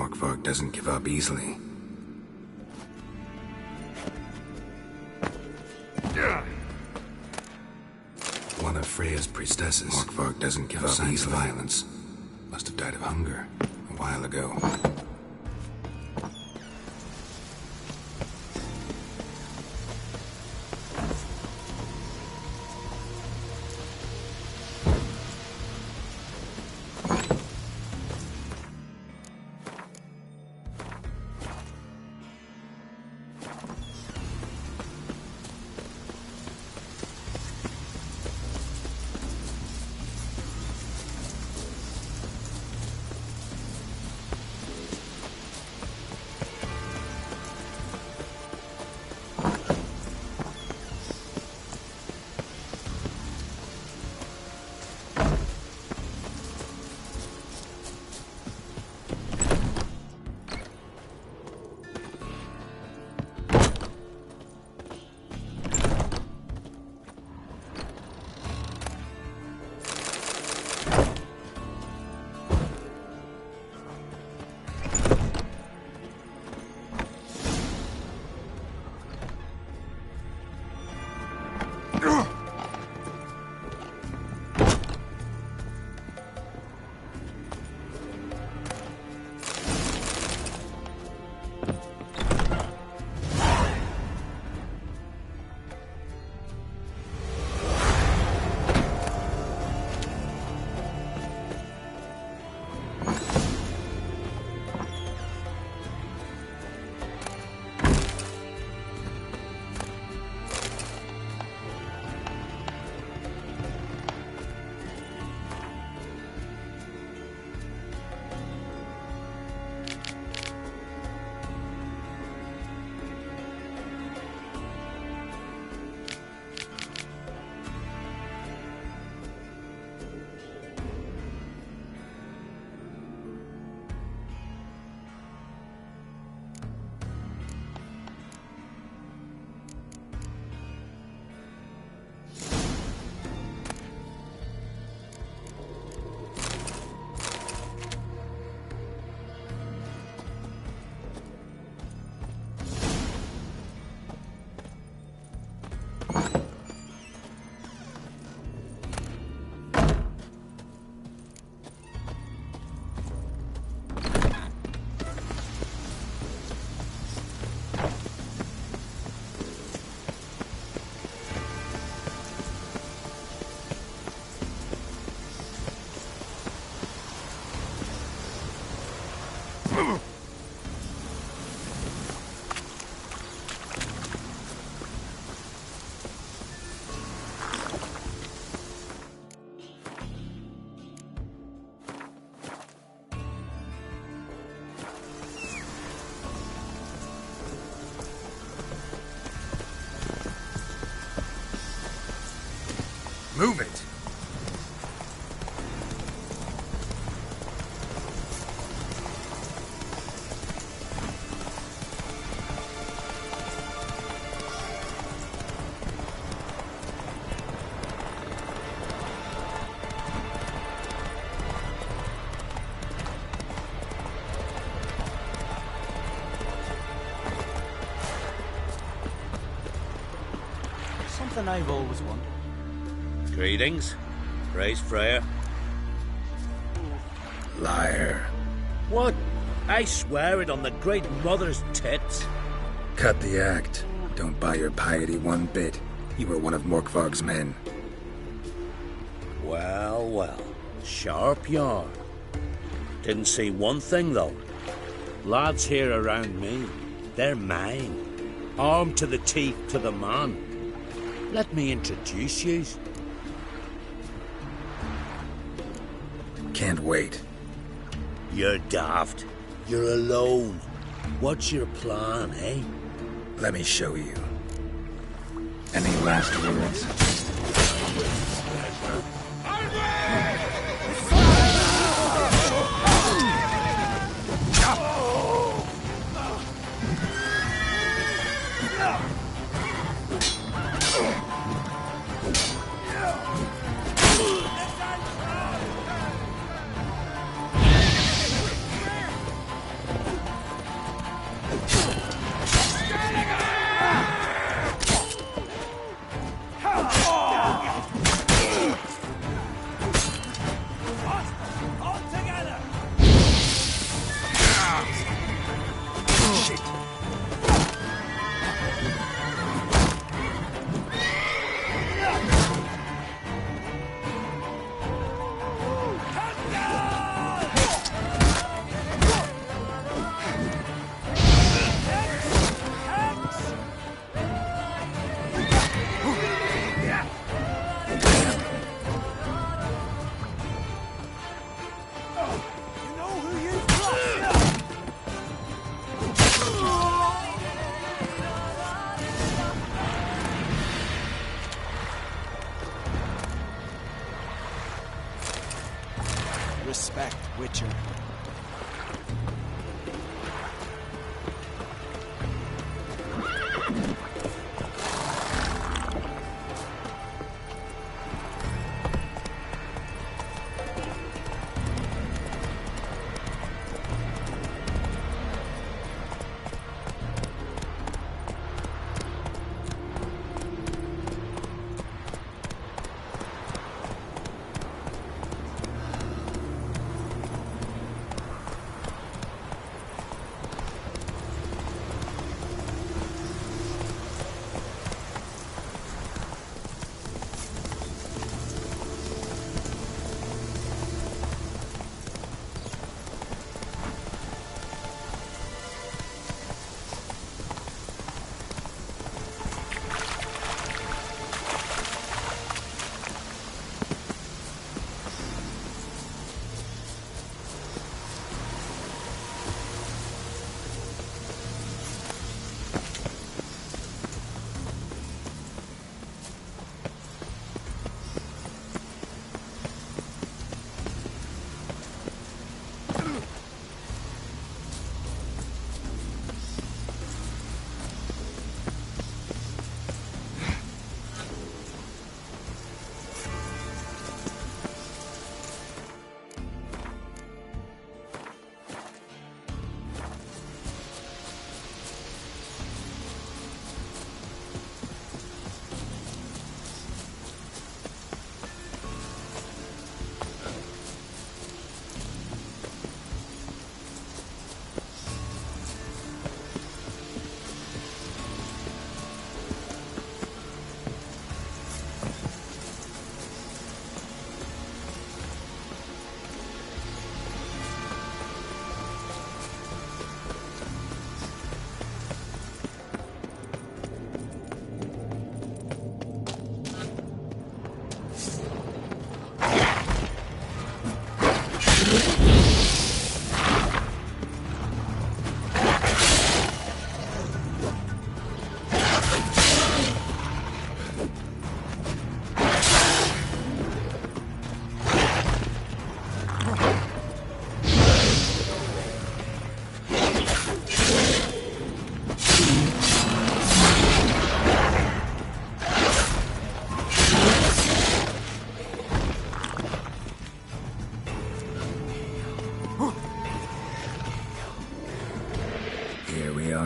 Morkvarg doesn't give up easily. One of Freya's priestesses. Morkvarg doesn't give up easily. Violence. Must have died of hunger a while ago. Move it! Something I've always wondered. Greetings. Praise Freya. Liar. What? I swear it on the Great Mother's tits. Cut the act. Don't buy your piety one bit. You were one of Morkvarg's men. Well, well. Sharp yarn. Didn't see one thing, though. Lads here around me, they're mine. Armed to the teeth to the man. Let me introduce you. Can't wait. You're daft. You're alone. What's your plan, eh? Let me show you. Any last words? Respect, Witcher.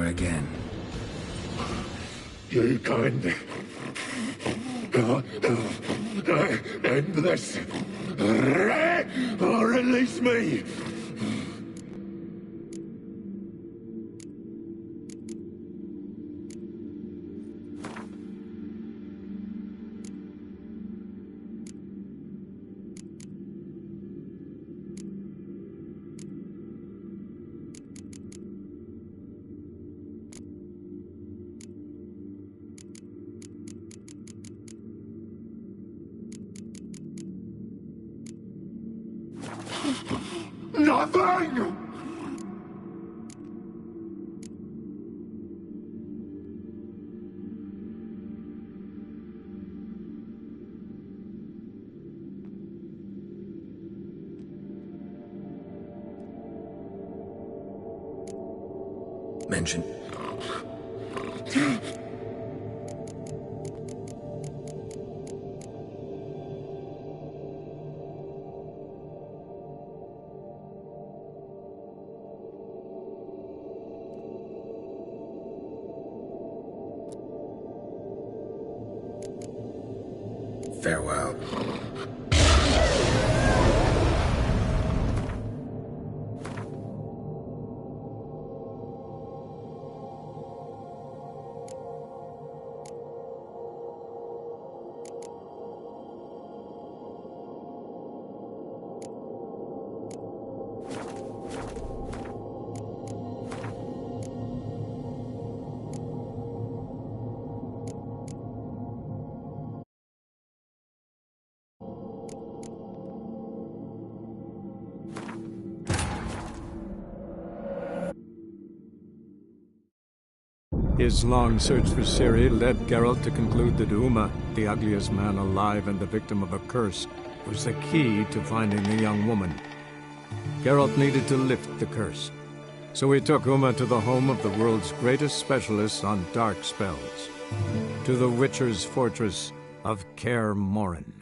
Again. You kind. End this. Or release me. Nothing! Mention. Farewell. His long search for Ciri led Geralt to conclude that Uma, the ugliest man alive and the victim of a curse, was the key to finding the young woman. Geralt needed to lift the curse. So he took Uma to the home of the world's greatest specialists on dark spells, to the Witcher's fortress of Kaer Morhen.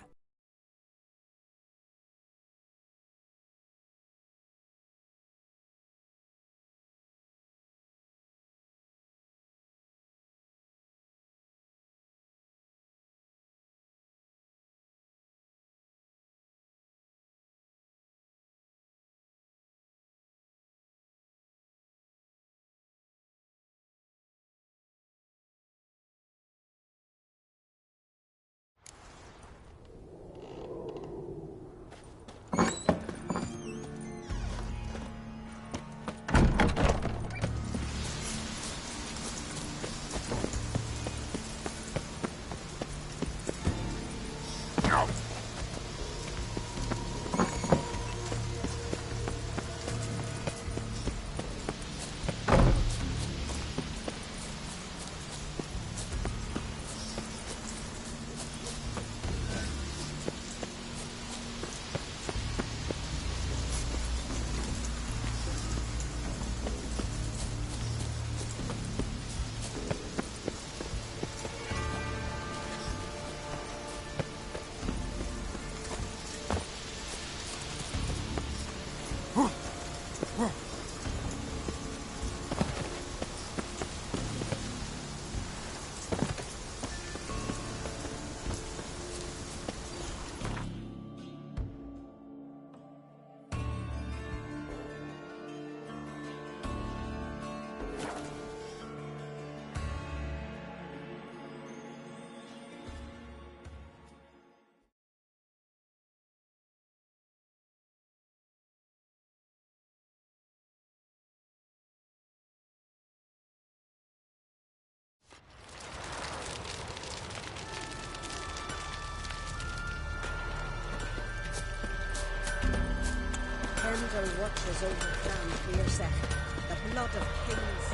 Pendle watches over Clan Fearseth, the blood of kings.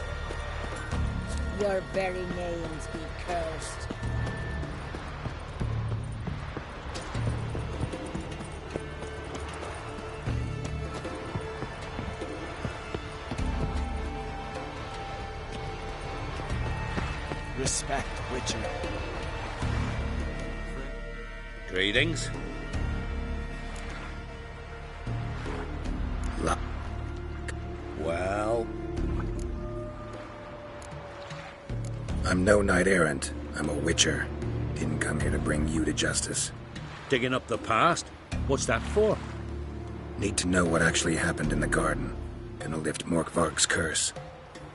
Your very names be cursed. Respect, Witcher. Greetings. Well, I'm no knight-errant. I'm a witcher. Didn't come here to bring you to justice. digging up the past? What's that for? Need to know what actually happened in the garden. Gonna lift Morkvarg's curse.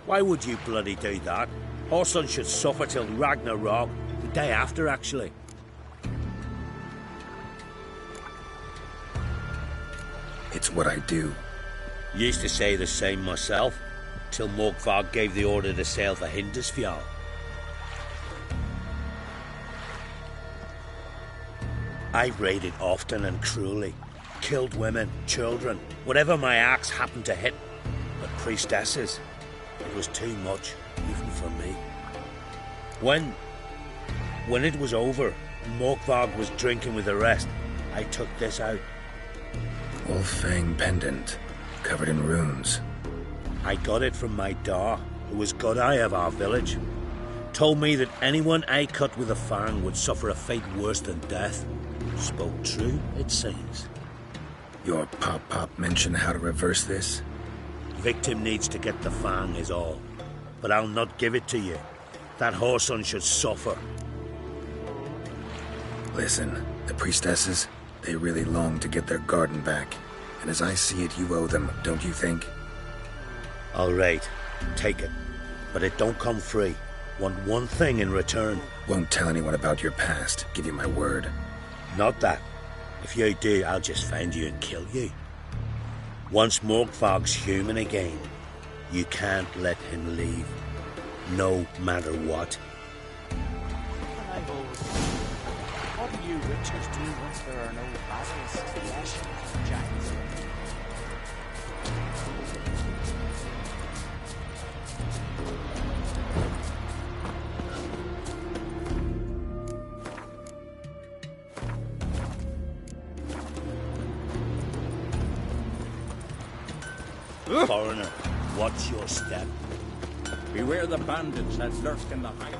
Why would you bloody do that? Our son should suffer till Ragnarok, the day after, actually. It's what I do. Used to say the same myself, till Morkvarg gave the order to sail for Hindisfjall. I've raided often and cruelly, killed women, children, whatever my axe happened to hit. But priestesses, it was too much, even for me. When it was over, and Morkvarg was drinking with the rest, I took this out. Wolf-fang pendant, covered in runes. I got it from my da, who was Godai of our village. Told me that anyone I cut with a fang would suffer a fate worse than death. Spoke true, it seems. Your pop-pop mention how to reverse this? Victim needs to get the fang is all. But I'll not give it to you. That whoreson should suffer. Listen, the priestesses, they really long to get their garden back. And as I see it, you owe them, don't you think? All right, take it. But it don't come free. Want one thing in return. Won't tell anyone about your past, give you my word. Not that. If you do, I'll just find you and kill you. Once Morkvarg's human again, you can't let him leave. No matter what. And I've always wondered, what do you witchers do once there are no basilisks, lashings, giants? Foreigner, watch your step. Beware the bandits that lurk in the height.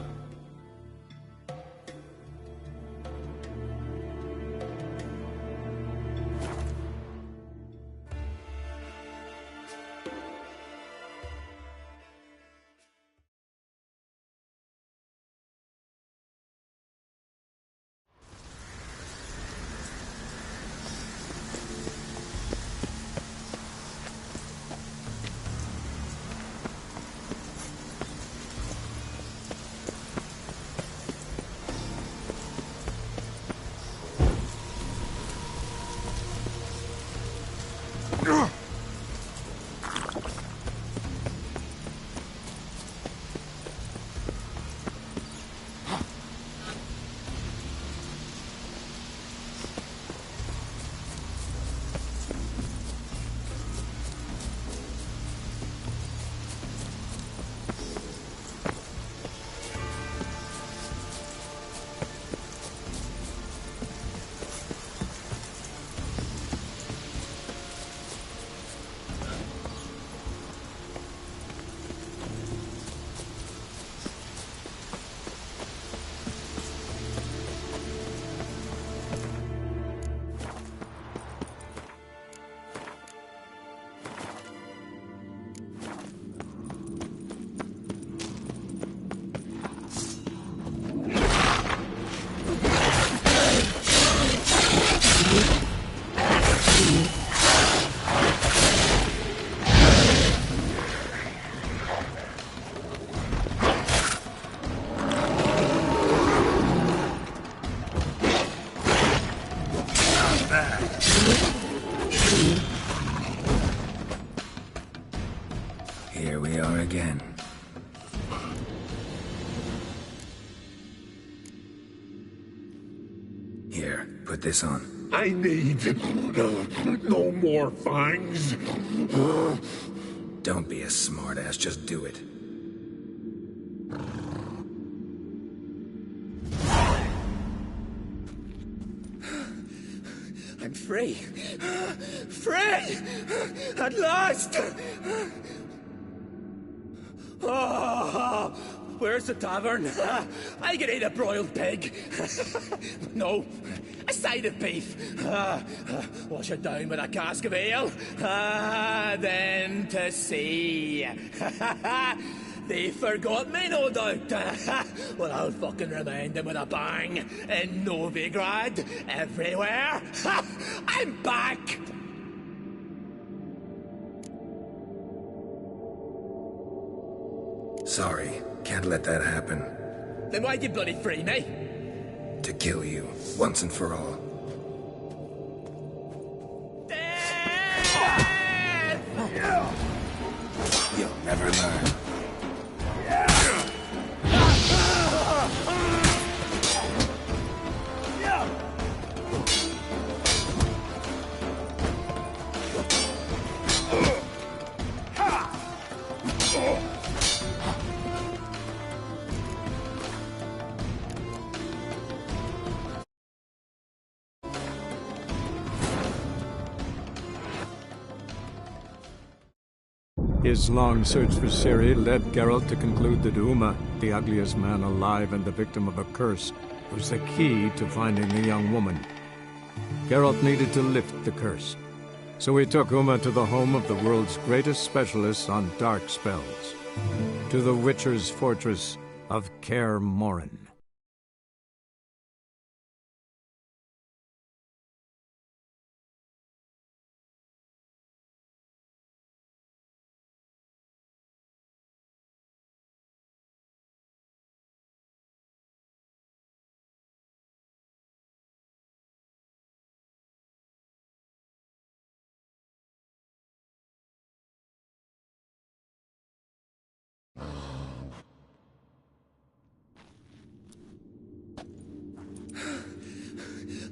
Here we are again. Here, put this on. I need no more fangs. Don't be a smartass, just do it. I'm free. Free! At last! Oh, where's the tavern? I can eat a broiled pig. No, a side of beef. Wash it down with a cask of ale. Then to sea. They forgot me, no doubt. Well, I'll fucking remind them with a bang. In Novigrad, everywhere. I'm back! Sorry, can't let that happen. Then why'd you bloody free me? To kill you, once and for all. You'll never learn. His long search for Ciri led Geralt to conclude that Uma, the ugliest man alive and the victim of a curse, was the key to finding the young woman. Geralt needed to lift the curse, so he took Uma to the home of the world's greatest specialist on dark spells, to the Witcher's fortress of Kaer Morhen.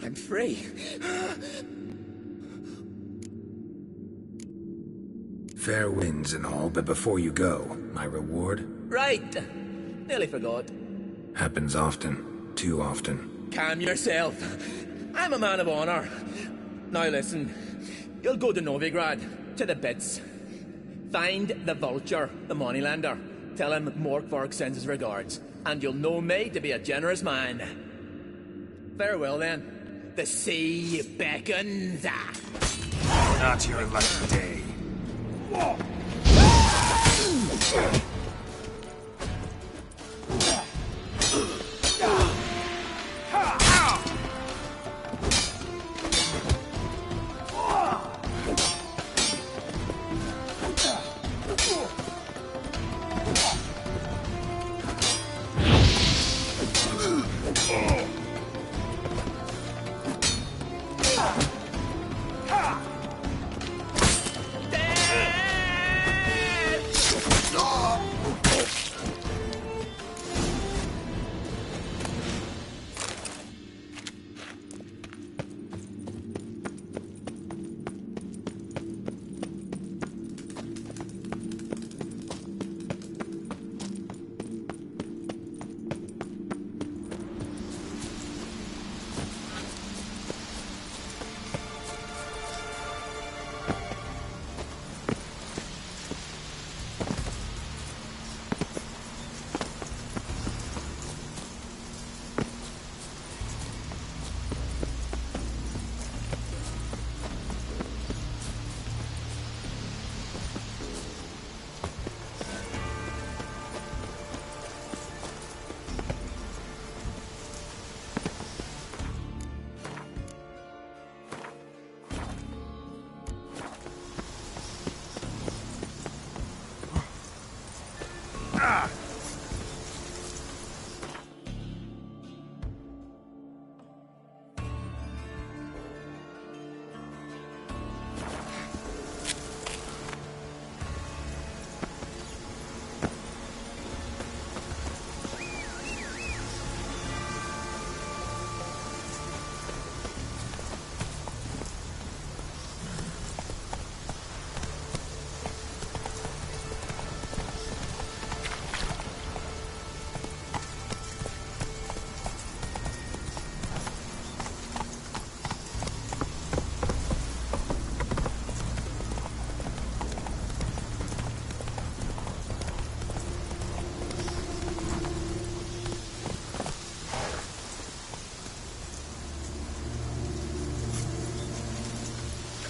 I'm free. Fair winds and all, but before you go, my reward? Right. Nearly forgot. Happens often. Too often. Calm yourself. I'm a man of honor. Now listen. You'll go to Novigrad. To the bits. Find the vulture, the moneylender. Tell him Morkvarg sends his regards, and you'll know me to be a generous man. Farewell, then. The sea beckons. Not your lucky day.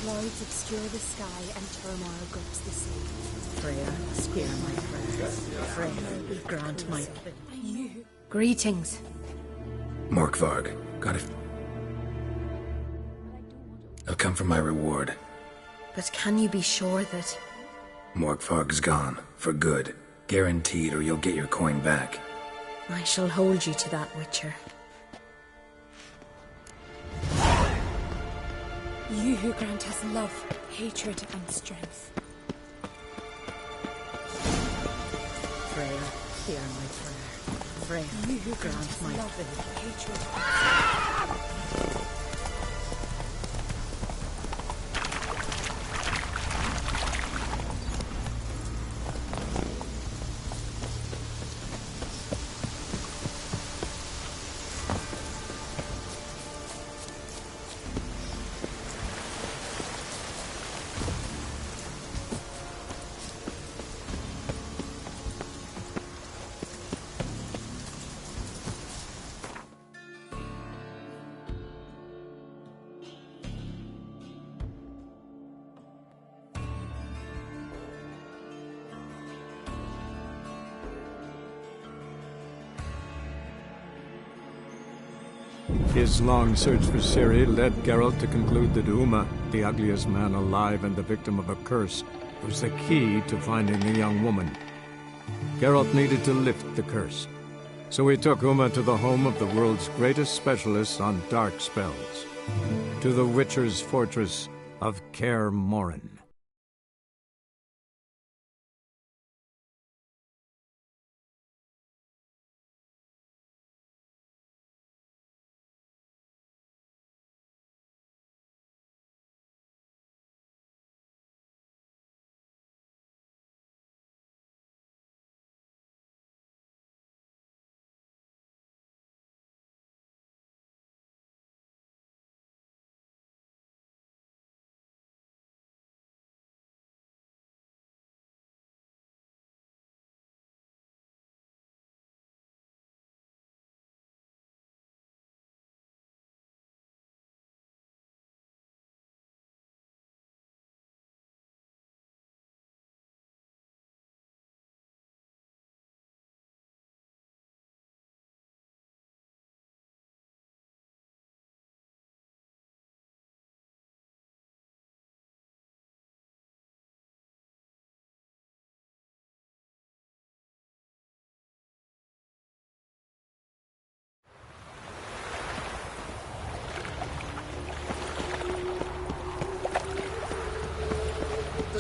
Clouds obscure the sky and turmoil grips the sea. Freya, spare my prayers. Freya, grant my plea. Greetings. Morkvarg, got it. I'll come for my reward. But can you be sure that... Morkvarg's gone, for good. Guaranteed, or you'll get your coin back. I shall hold you to that, Witcher. You who grant us love, hatred, and strength. Freya, hear my prayer. Freya, you who grant my love, hatred, and strength. His long search for Ciri led Geralt to conclude that Uma, the ugliest man alive and the victim of a curse, was the key to finding the young woman. Geralt needed to lift the curse, so he took Uma to the home of the world's greatest specialists on dark spells, to the Witcher's fortress of Kaer Morhen.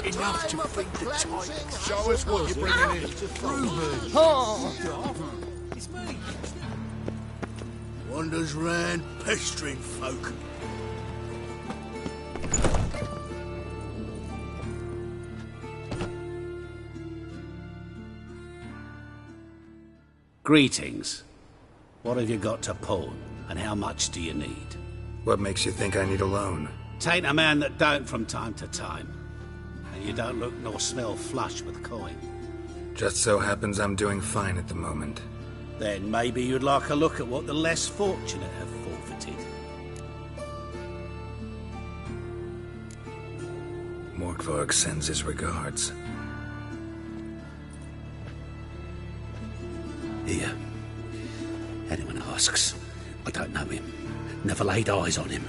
Enough to feed the Titans. Show us what you're bringing in. It's me. Wanders round pestering folk. Greetings. What have you got to pawn, and how much do you need? What makes you think I need a loan? Tain't a man that don't from time to time. And you don't look nor smell flush with coin. Just so happens I'm doing fine at the moment. Then maybe you'd like a look at what the less fortunate have forfeited. Morkvarg sends his regards. Here. Anyone asks, I don't know him. Never laid eyes on him.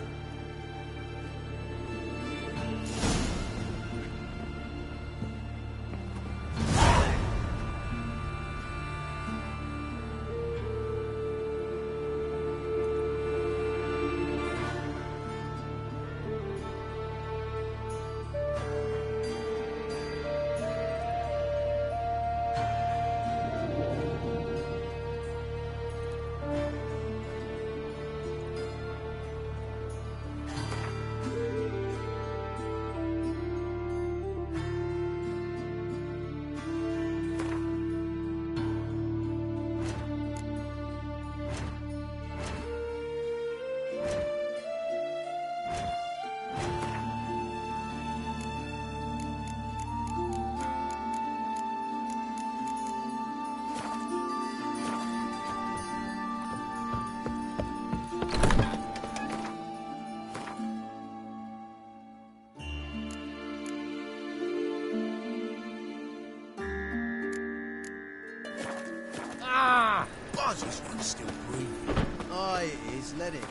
This one's still breathing. Aye, it is. Let it.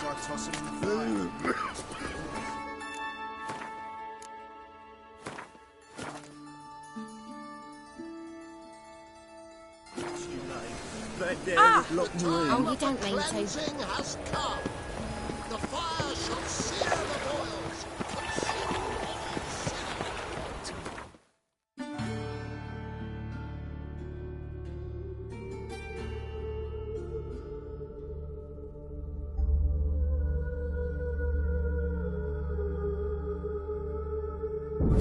I toss him in the fire. Oh, you don't mean to. Has come. The fire shall sear the boils, consume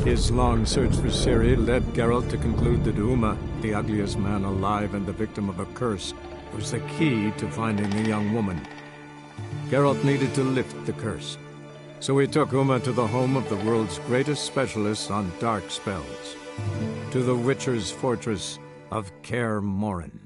His long search for Ciri led Geralt to conclude that Uma, the ugliest man alive and the victim of a curse, was the key to finding the young woman. Geralt needed to lift the curse, so he took Uma to the home of the world's greatest specialist on dark spells, to the Witcher's fortress of Kaer Morhen.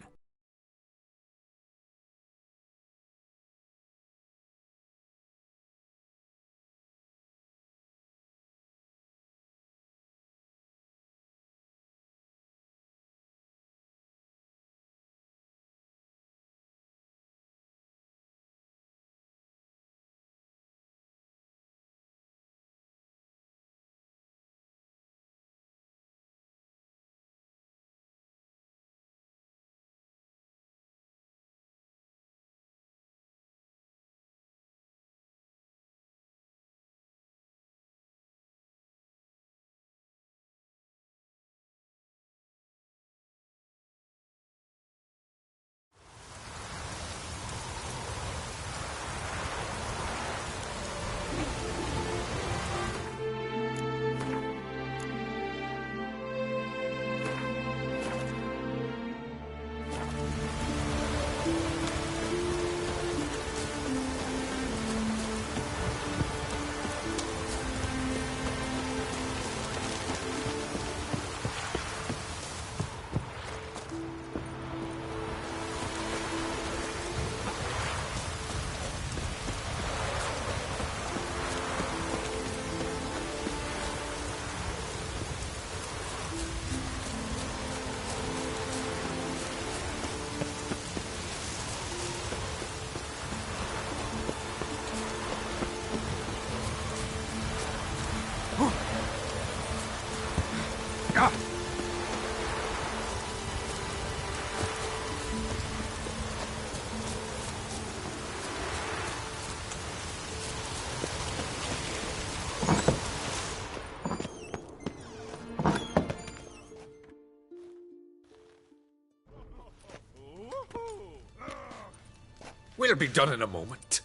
We'll be done in a moment.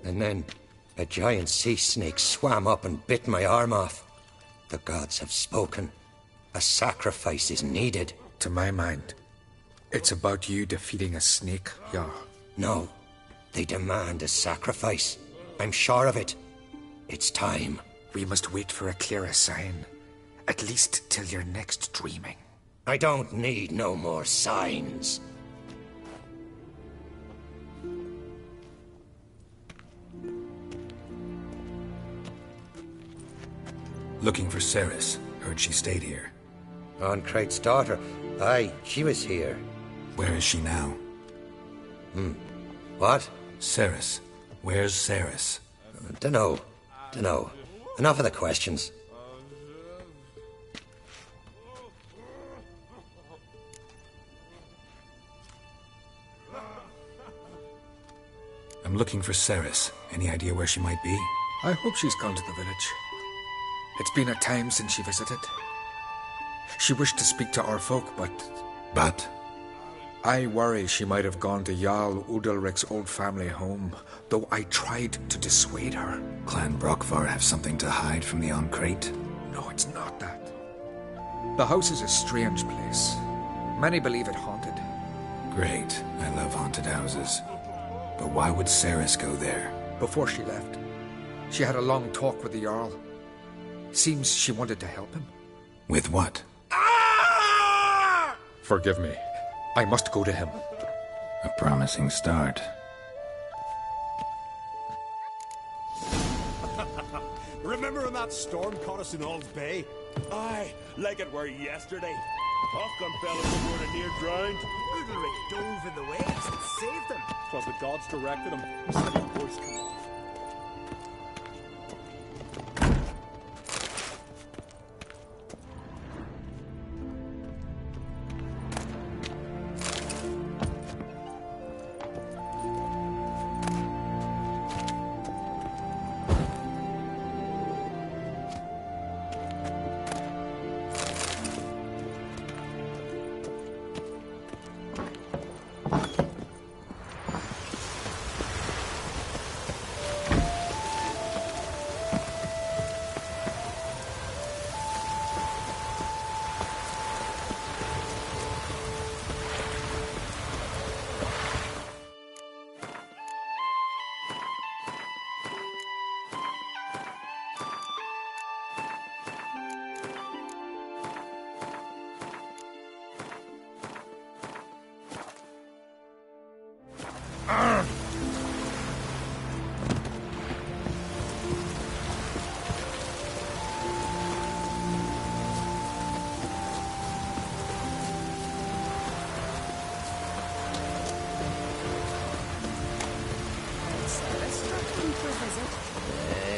And then a giant sea snake swam up and bit my arm off. The gods have spoken. A sacrifice is needed. To my mind, it's about you defeating a snake, Jarl. No, they demand a sacrifice. I'm sure of it. It's time. We must wait for a clearer sign. At least till your next dreaming. I don't need no more signs. Looking for Ceres. Heard she stayed here. Oncrate's daughter. Aye, she was here. Where is she now? What? Ceres. Where's Ceres? Dunno. Enough of the questions. I'm looking for Ceres. Any idea where she might be? I hope she's gone to the village. It's been a time since she visited. She wished to speak to our folk, but... But? I worry she might have gone to Jarl Udalric's old family home, though I tried to dissuade her. Clan Brockvar have something to hide from the Oncrate? No, it's not that. The house is a strange place. Many believe it haunted. Great. I love haunted houses. But why would Ceres go there? Before she left, she had a long talk with the Jarl. Seems she wanted to help him. With what? Forgive me. I must go to him. A promising start. Remember when that storm caught us in Ald's Bay? Aye, like it were yesterday. Off-gun fellas that were near drowned. Udalric dove in the waves and saved them. 'Twas the gods directed him. Said his voice come off.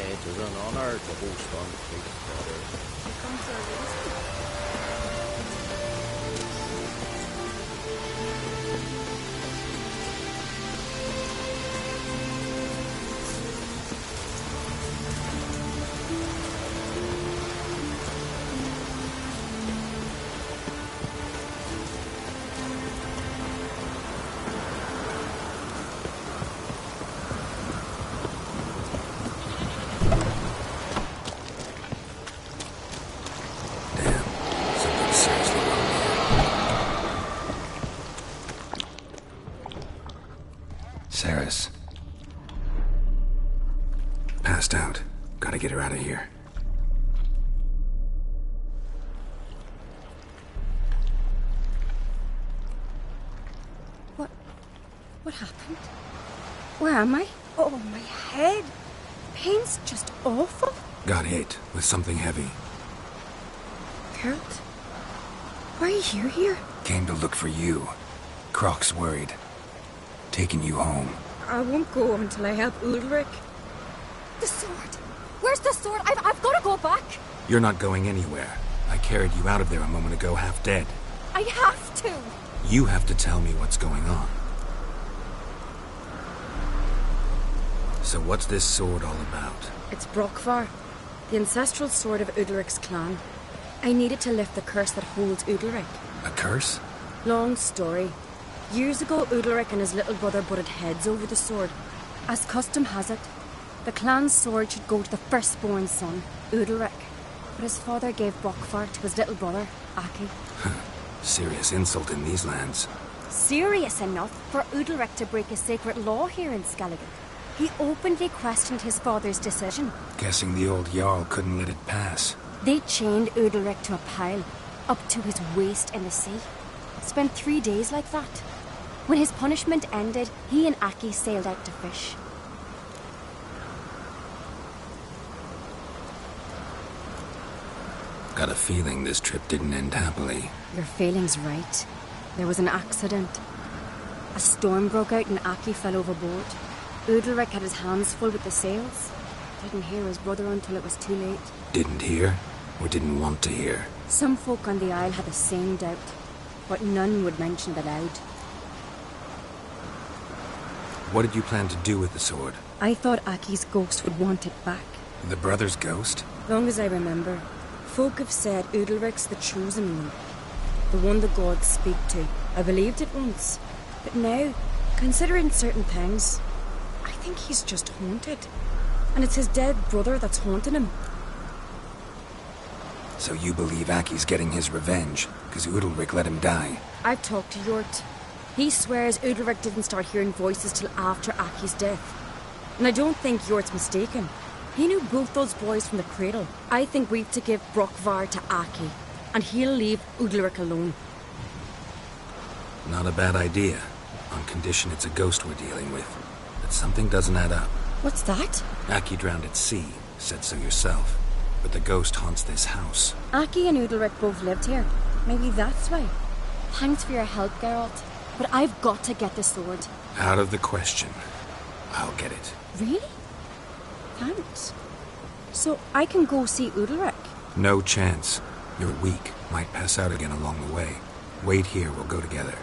It is an honor to host on the King's daughter. She comes for a reason. Ceres. Passed out. Gotta get her out of here. What happened? Where am I? Oh, my head. Pain's just awful. Got hit with something heavy. Geralt? Why are you here? Came to look for you. Croc's worried. Taking you home. I won't go until I help Ulrich. The sword! Where's the sword? I've got to go back! You're not going anywhere. I carried you out of there a moment ago, half dead. I have to! You have to tell me what's going on. So what's this sword all about? It's Brockvar, the ancestral sword of Udalric's clan. I needed to lift the curse that holds Udalric. A curse? Long story. Years ago, Udalric and his little brother butted heads over the sword. As custom has it, the clan's sword should go to the firstborn son, Udalric. But his father gave Brockvar to his little brother, Aki. Serious insult in these lands. Serious enough for Udalric to break a sacred law here in Skellige. He openly questioned his father's decision. Guessing the old Jarl couldn't let it pass. They chained Udalric to a pile, up to his waist in the sea. Spent 3 days like that. When his punishment ended, he and Aki sailed out to fish. Got a feeling this trip didn't end happily. Your feeling's right. There was an accident. A storm broke out and Aki fell overboard. Udalric had his hands full with the sails. Didn't hear his brother until it was too late. Didn't hear? Or didn't want to hear? Some folk on the isle had the same doubt, but none would mention it aloud. What did you plan to do with the sword? I thought Aki's ghost would want it back. The brother's ghost? Long as I remember, folk have said Udalric's the chosen one. The one the gods speak to. I believed it once. But now, considering certain things, I think he's just haunted. And it's his dead brother that's haunting him. So you believe Aki's getting his revenge, because Udalric let him die? I've talked to Yort. He swears Udalric didn't start hearing voices till after Aki's death. And I don't think Yort's mistaken. He knew both those boys from the cradle. I think we've to give Brockvar to Aki, and he'll leave Udalric alone. Not a bad idea, on condition it's a ghost we're dealing with. But something doesn't add up. What's that? Aki drowned at sea, said so yourself. But the ghost haunts this house. Aki and Udalric both lived here. Maybe that's why. Thanks for your help, Geralt. But I've got to get the sword. Out of the question. I'll get it. Really? Thanks. So I can go see Udalric? No chance. You're weak. Might pass out again along the way. Wait here, we'll go together.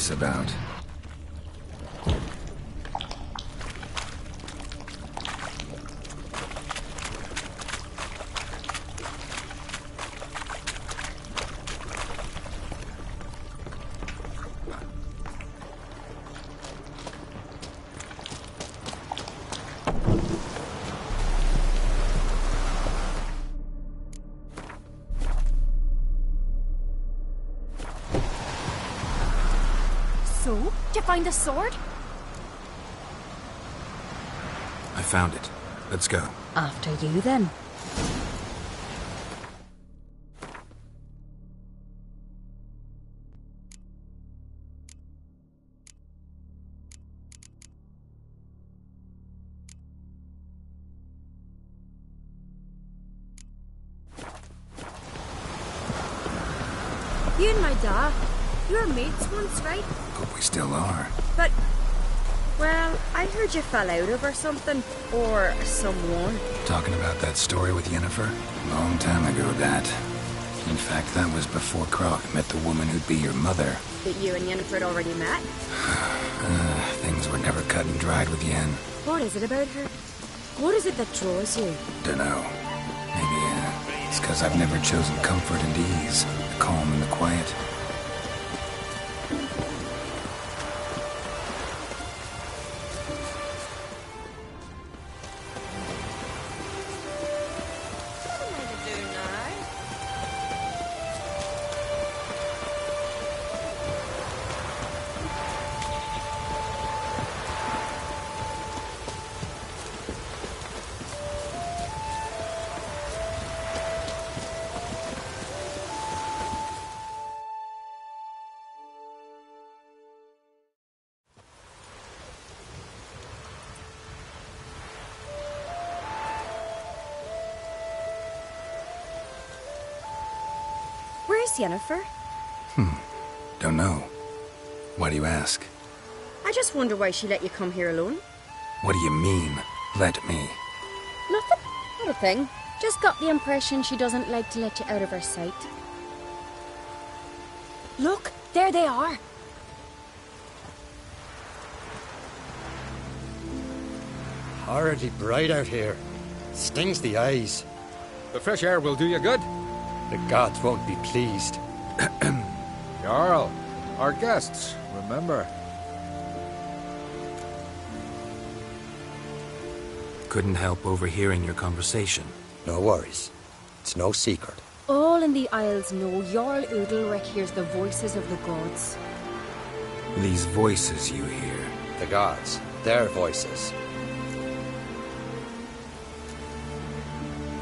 this about? So, did you find the sword? I found it. Let's go. After you, then. You and my dad, you were mates once, right? But we still are. But, well, I heard you fell out of or something. Or someone. Talking about that story with Yennefer? Long time ago, that. In fact, that was before Croc met the woman who'd be your mother. That you and Yennefer had already met? Things were never cut and dried with Yen. What is it about her? What is it that draws you? Dunno. Maybe, it's because I've never chosen comfort and ease. The calm and the quiet. Where's Yennefer? Don't know. Why do you ask? I just wonder why she let you come here alone. What do you mean, let me? Nothing. Not a thing. Just got the impression she doesn't like to let you out of her sight. Look, there they are. Horridly bright out here. Stings the eyes. The fresh air will do you good. The gods won't be pleased. Jarl, our guests, remember. Couldn't help overhearing your conversation. No worries. It's no secret. All in the Isles know Jarl Udalric hears the voices of the gods. These voices you hear. The gods. Their voices.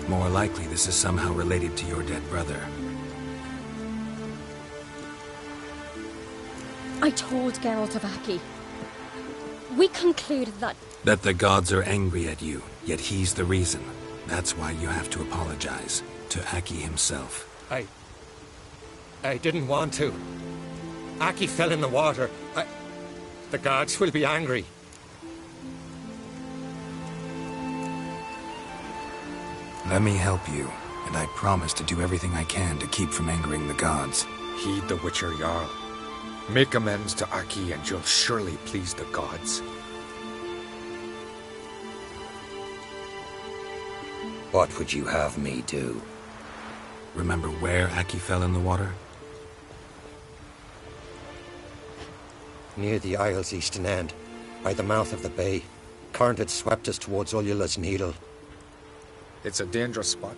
More likely this is somehow related to your dead brother. I told Geralt of Aki. We concluded that... That the gods are angry at you, yet he's the reason. That's why you have to apologize. To Aki himself. I didn't want to. Aki fell in the water. The gods will be angry. Let me help you, and I promise to do everything I can to keep from angering the gods. Heed the Witcher Jarl. Make amends to Aki and you'll surely please the gods. What would you have me do? Remember where Aki fell in the water? Near the Isle's eastern end, by the mouth of the bay. Current had swept us towards Ullula's Needle. It's a dangerous spot.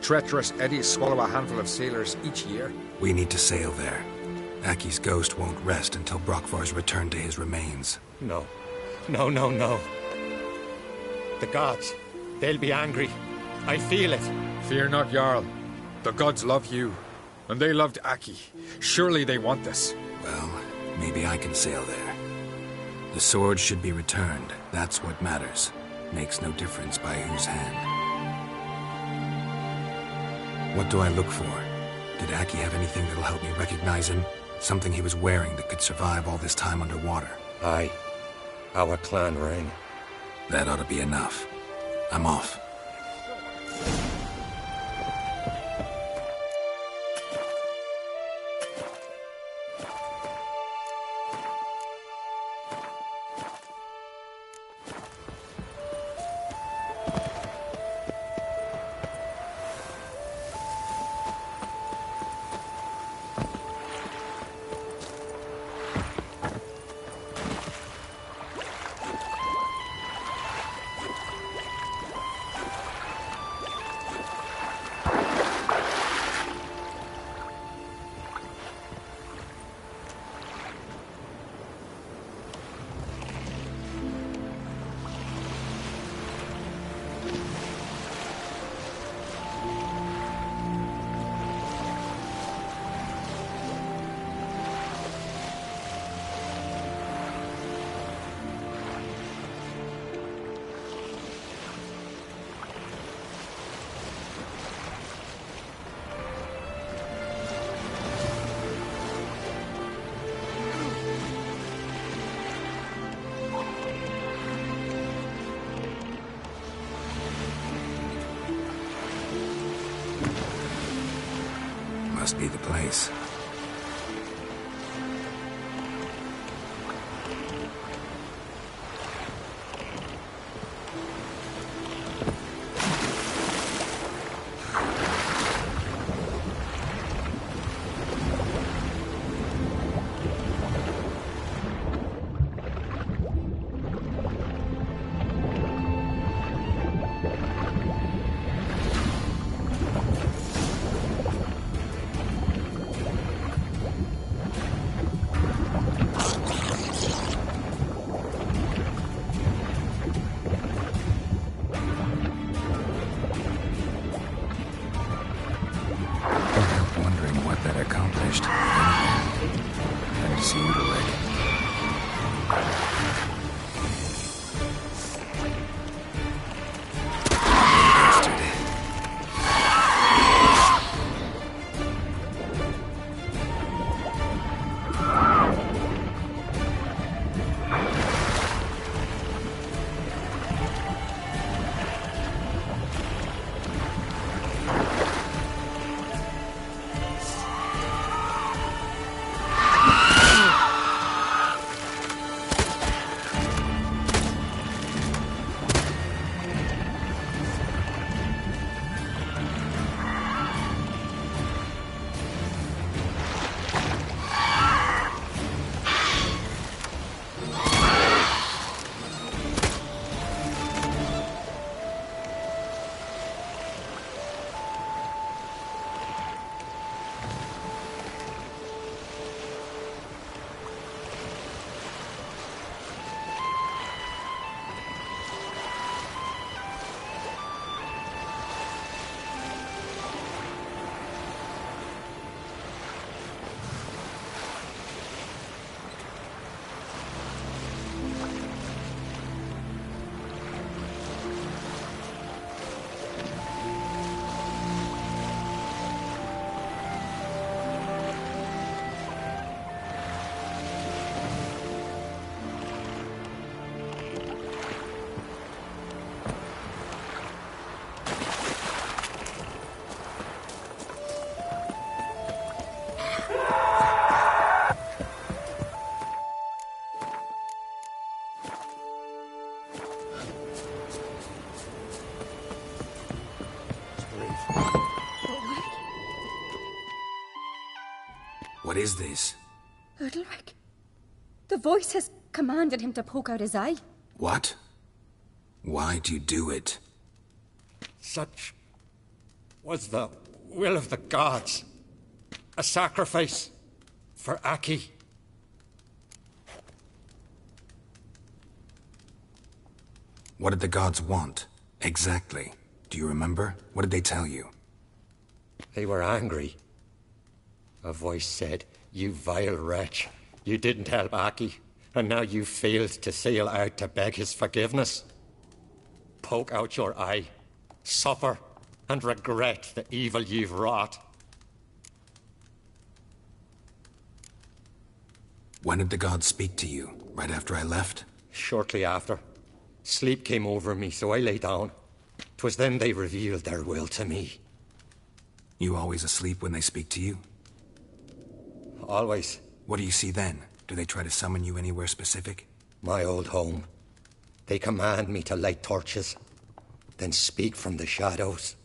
Treacherous eddies swallow a handful of sailors each year. We need to sail there. Aki's ghost won't rest until Brokvar's returned to his remains. No. No. The gods, they'll be angry. I feel it. Fear not, Jarl. The gods love you, and they loved Aki. Surely they want this. Well, maybe I can sail there. The sword should be returned. That's what matters. Makes no difference by whose hand. What do I look for? Did Aki have anything that'll help me recognize him? Something he was wearing that could survive all this time underwater? Aye. Our clan ring. That ought to be enough. I'm off. must be the place. What is this? Udalric. The voice has commanded him to poke out his eye. What? Why'd you do it? Such was the will of the gods. A sacrifice for Aki. What did the gods want? Exactly. Do you remember? What did they tell you? They were angry. A voice said, "You vile wretch. You didn't help Aki, and now you failed to sail out to beg his forgiveness. Poke out your eye, suffer, and regret the evil you've wrought." When did the gods speak to you? Right after I left? Shortly after. Sleep came over me, so I lay down. 'Twas then they revealed their will to me. You always asleep when they speak to you? Always. What do you see then? Do they try to summon you anywhere specific? My old home. They command me to light torches, then speak from the shadows.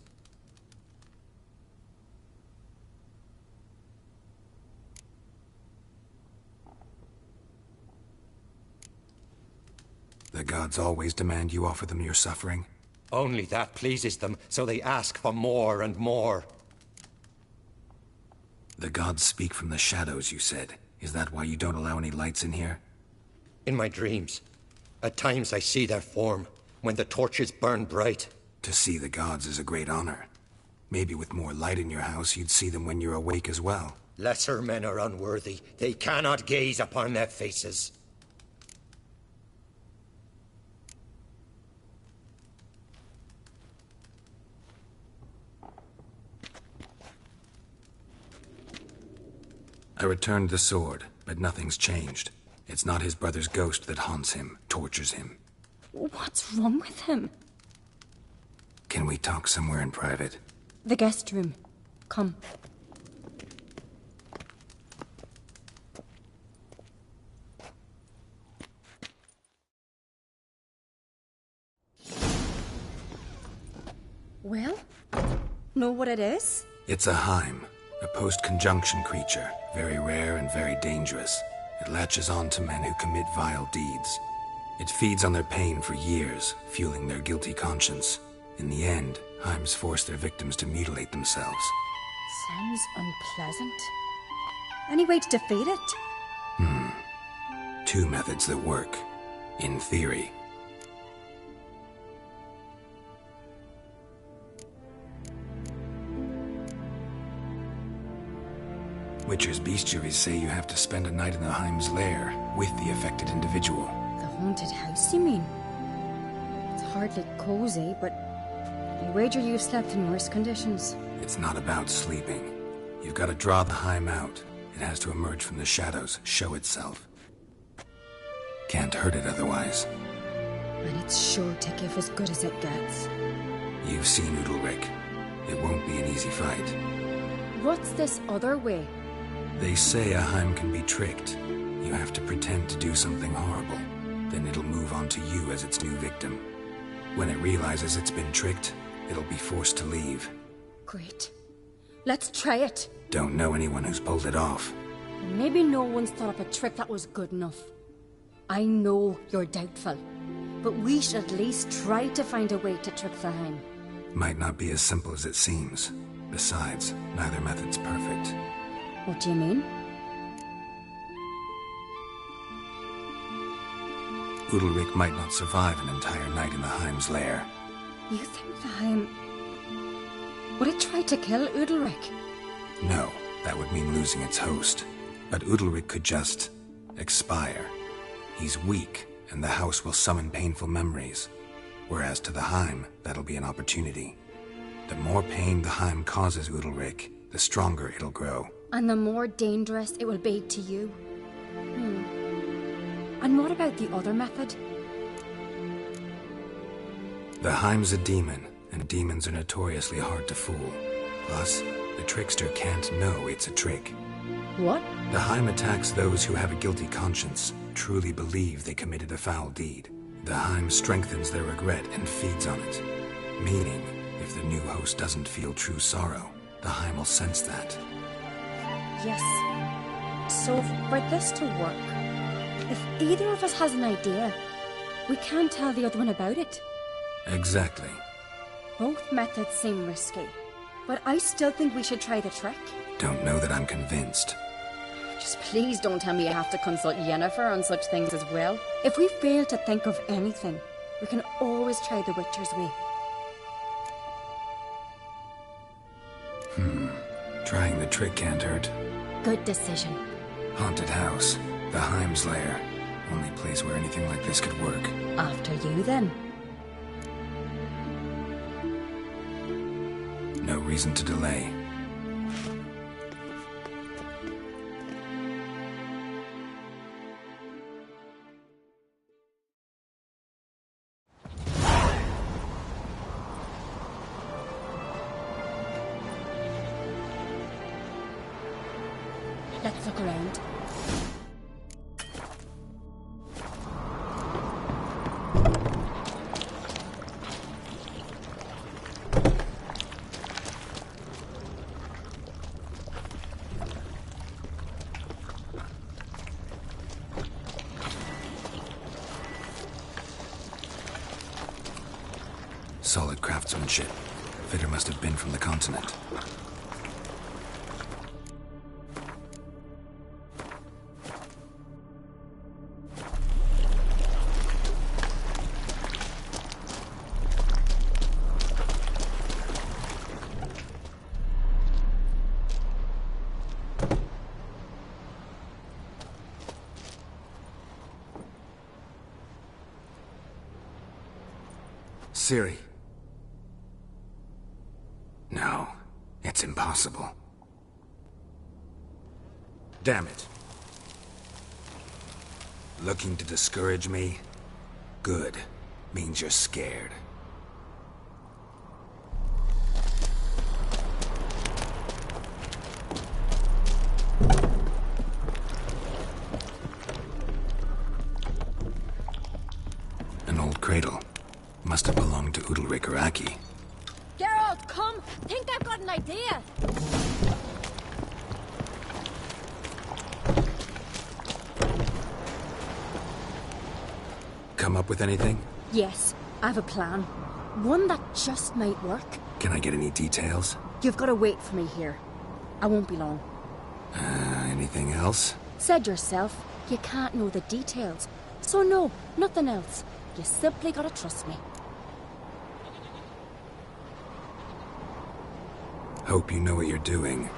The gods always demand you offer them your suffering? Only that pleases them, so they ask for more and more. The gods speak from the shadows, you said. Is that why you don't allow any lights in here? In my dreams. At times I see their form, when the torches burn bright. To see the gods is a great honor. Maybe with more light in your house, you'd see them when you're awake as well. Lesser men are unworthy. They cannot gaze upon their faces. I returned the sword, but nothing's changed. It's not his brother's ghost that haunts him, tortures him. What's wrong with him? Can we talk somewhere in private? The guest room. Come. know what it is? It's a Heim, a post-conjunction creature, very rare and very dangerous. It latches on to men who commit vile deeds. It feeds on their pain for years, fueling their guilty conscience. In the end, Heims force their victims to mutilate themselves. Sounds unpleasant. Any way to defeat it? Two methods that work, in theory. Witcher's bestiaries say you have to spend a night in the Heim's lair with the affected individual. The haunted house, you mean? It's hardly cozy, but I wager you've slept in worse conditions. It's not about sleeping. You've got to draw the Heim out. It has to emerge from the shadows, show itself. Can't hurt it otherwise. And it's sure to give as good as it gets. You've seen Udalric. It won't be an easy fight. What's this other way? They say a Heim can be tricked. You have to pretend to do something horrible. Then it'll move on to you as its new victim. When it realizes it's been tricked, it'll be forced to leave. Great. Let's try it. Don't know anyone who's pulled it off. Maybe no one's thought up a trick that was good enough. I know you're doubtful, but we should at least try to find a way to trick the Heim. Might not be as simple as it seems. Besides, neither method's perfect. What do you mean? Udalric might not survive an entire night in the Heim's lair. You think the Heim... would it try to kill Udalric? No, that would mean losing its host. But Udalric could just... expire. He's weak, and the house will summon painful memories. Whereas to the Heim, that'll be an opportunity. The more pain the Heim causes Udalric, the stronger it'll grow. And the more dangerous it will be to you. And what about the other method? The Heim's a demon, and demons are notoriously hard to fool. Plus, the trickster can't know it's a trick. What? The Heim attacks those who have a guilty conscience, truly believe they committed a foul deed. The Heim strengthens their regret and feeds on it. Meaning, if the new host doesn't feel true sorrow, the Heim will sense that. Yes. So for this to work, if either of us has an idea, we can't tell the other one about it. Exactly. Both methods seem risky, but I still think we should try the trick. Don't know that I'm convinced. Just please don't tell me I have to consult Yennefer on such things as well. If we fail to think of anything, we can always try the Witcher's way. Trying the trick can't hurt. Good decision. Haunted house. The Heim's lair. Only place where anything like this could work. After you, then. No reason to delay. Let's look around. Solid craftsmanship. Fitter must have been from the continent. Ciri. No, it's impossible. Damn it. Looking to discourage me? Good. Means you're scared. An old cradle. Must have belonged to Udalric or Aki. Geralt, come! Think I've got an idea. Come up with anything? Yes, I have a plan. One that just might work. Can I get any details? You've got to wait for me here. I won't be long. Anything else? Said yourself, you can't know the details. So no, nothing else. You simply gotta trust me. Hope you know what you're doing.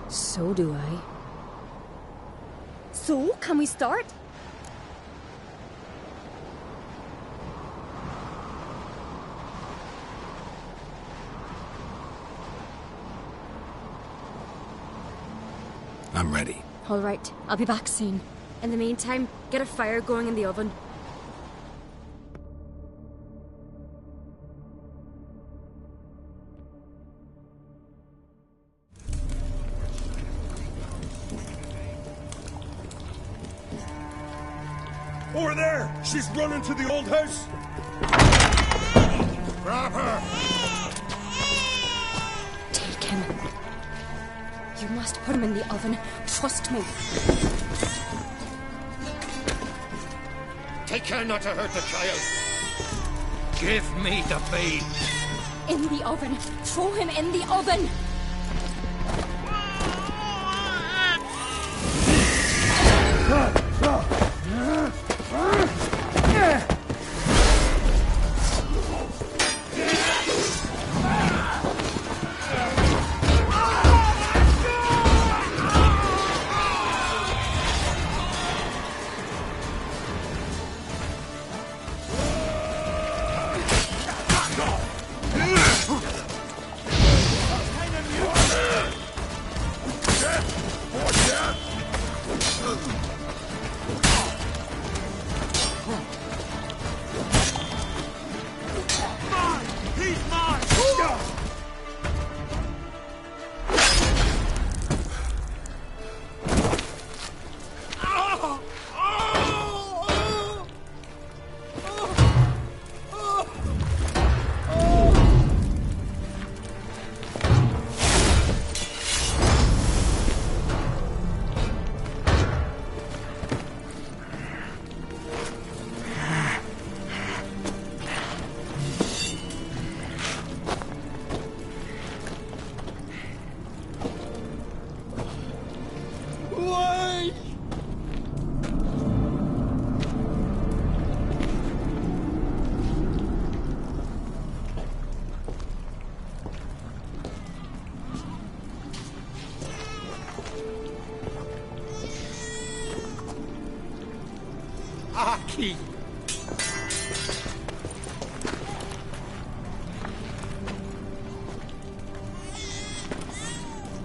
So do I. So, can we start? I'm ready. All right, I'll be back soon. In the meantime, get a fire going in the oven. Over there! She's running to the old house! Grab her! Take him. You must put him in the oven. Trust me. Take care not to hurt the child. Give me the babe. In the oven. Throw him in the oven. Aki!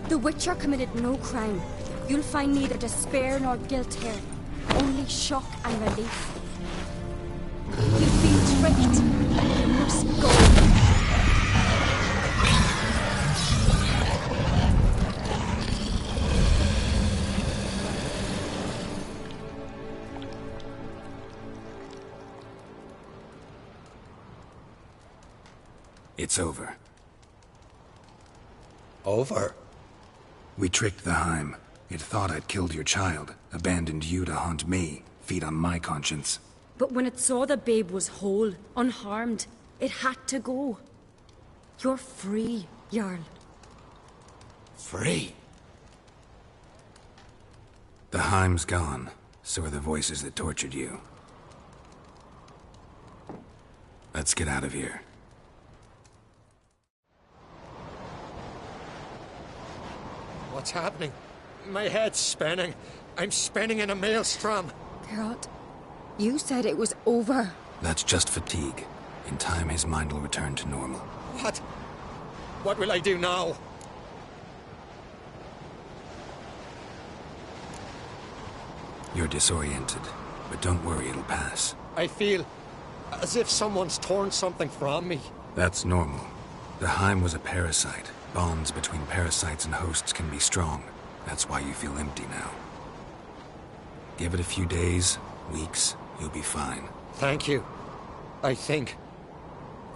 The Witcher committed no crime. You'll find neither despair nor guilt here. Only shock and relief. You've been tricked. You must go. It's over. Over? We tricked the Heim. It thought I'd killed your child, abandoned you to haunt me, feed on my conscience. But when it saw the babe was whole, unharmed, it had to go. You're free, Jarl. Free? The Heim's gone, so are the voices that tortured you. Let's get out of here. What's happening? My head's spinning. I'm spinning in a maelstrom. Geralt, you said it was over. That's just fatigue. In time, his mind will return to normal. What? What will I do now? You're disoriented, but don't worry, it'll pass. I feel as if someone's torn something from me. That's normal. The Heim was a parasite. Bonds between parasites and hosts can be strong. That's why you feel empty now. Give it a few days, weeks, you'll be fine. Thank you. I think.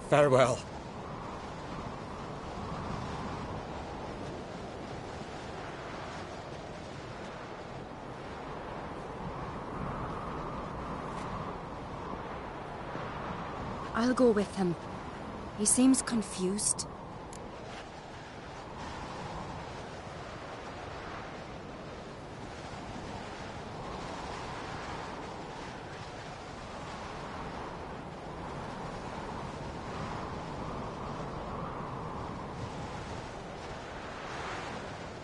Farewell. I'll go with him. He seems confused.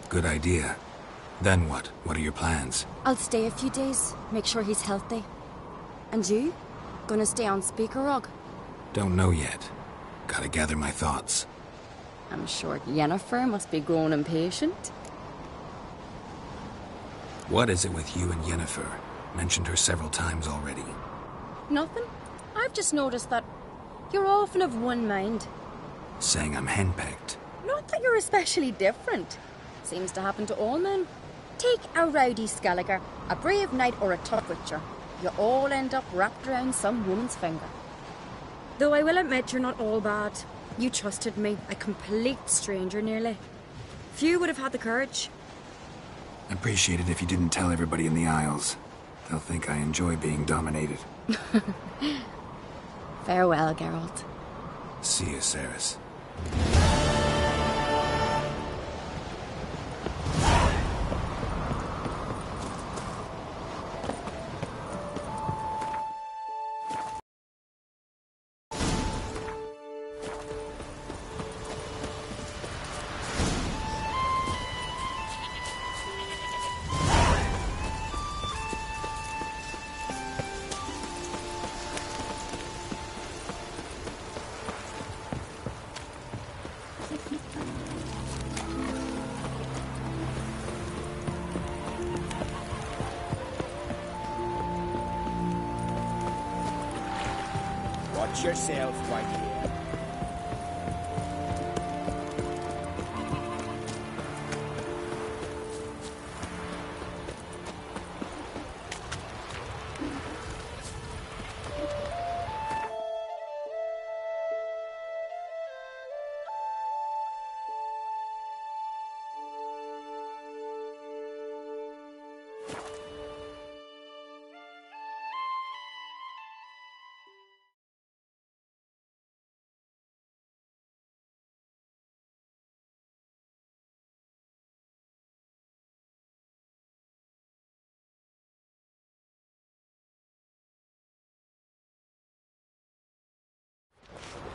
Good idea. Then what? What are your plans? I'll stay a few days, make sure he's healthy. And you? Gonna stay on Speaker Rug? Don't know yet. Gotta gather my thoughts. I'm sure Yennefer must be growing impatient. What is it with you and Yennefer? Mentioned her several times already. Nothing. I've just noticed that you're often of one mind. Saying I'm henpecked. Not that you're especially different. Seems to happen to all men. Take a rowdy Skelliger, a brave knight or a tough witcher. You all end up wrapped around some woman's finger. Though I will admit you're not all bad. You trusted me, a complete stranger nearly. Few would have had the courage. Appreciate it if you didn't tell everybody in the Isles. They'll think I enjoy being dominated. Farewell, Geralt. See you, Ceres. Watch yourself right here.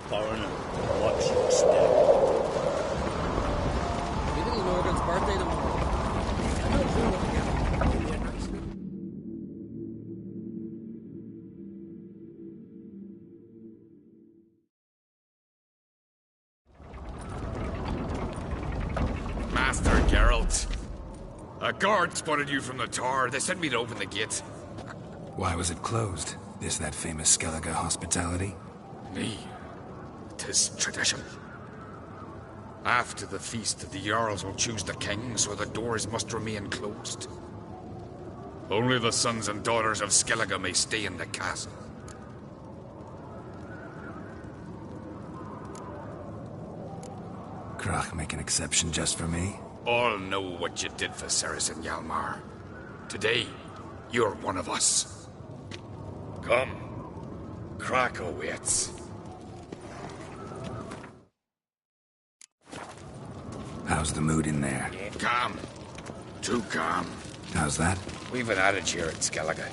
Foreigner, what's your step? Your little Morgan's birthday tomorrow. I know who will get it. Master Geralt. A guard spotted you from the tower. They sent me to open the gate. Why was it closed? Is that famous Skellige hospitality? Me. 'Tis tradition. After the feast, the Jarls will choose the king, so the doors must remain closed. Only the sons and daughters of Skellige may stay in the castle. Krach make an exception just for me? All know what you did for Ceres and Hjalmar. Today, you're one of us. Come. Krach awaits. How's the mood in there? Calm. Too calm. How's that? We've an adage here at Skellige.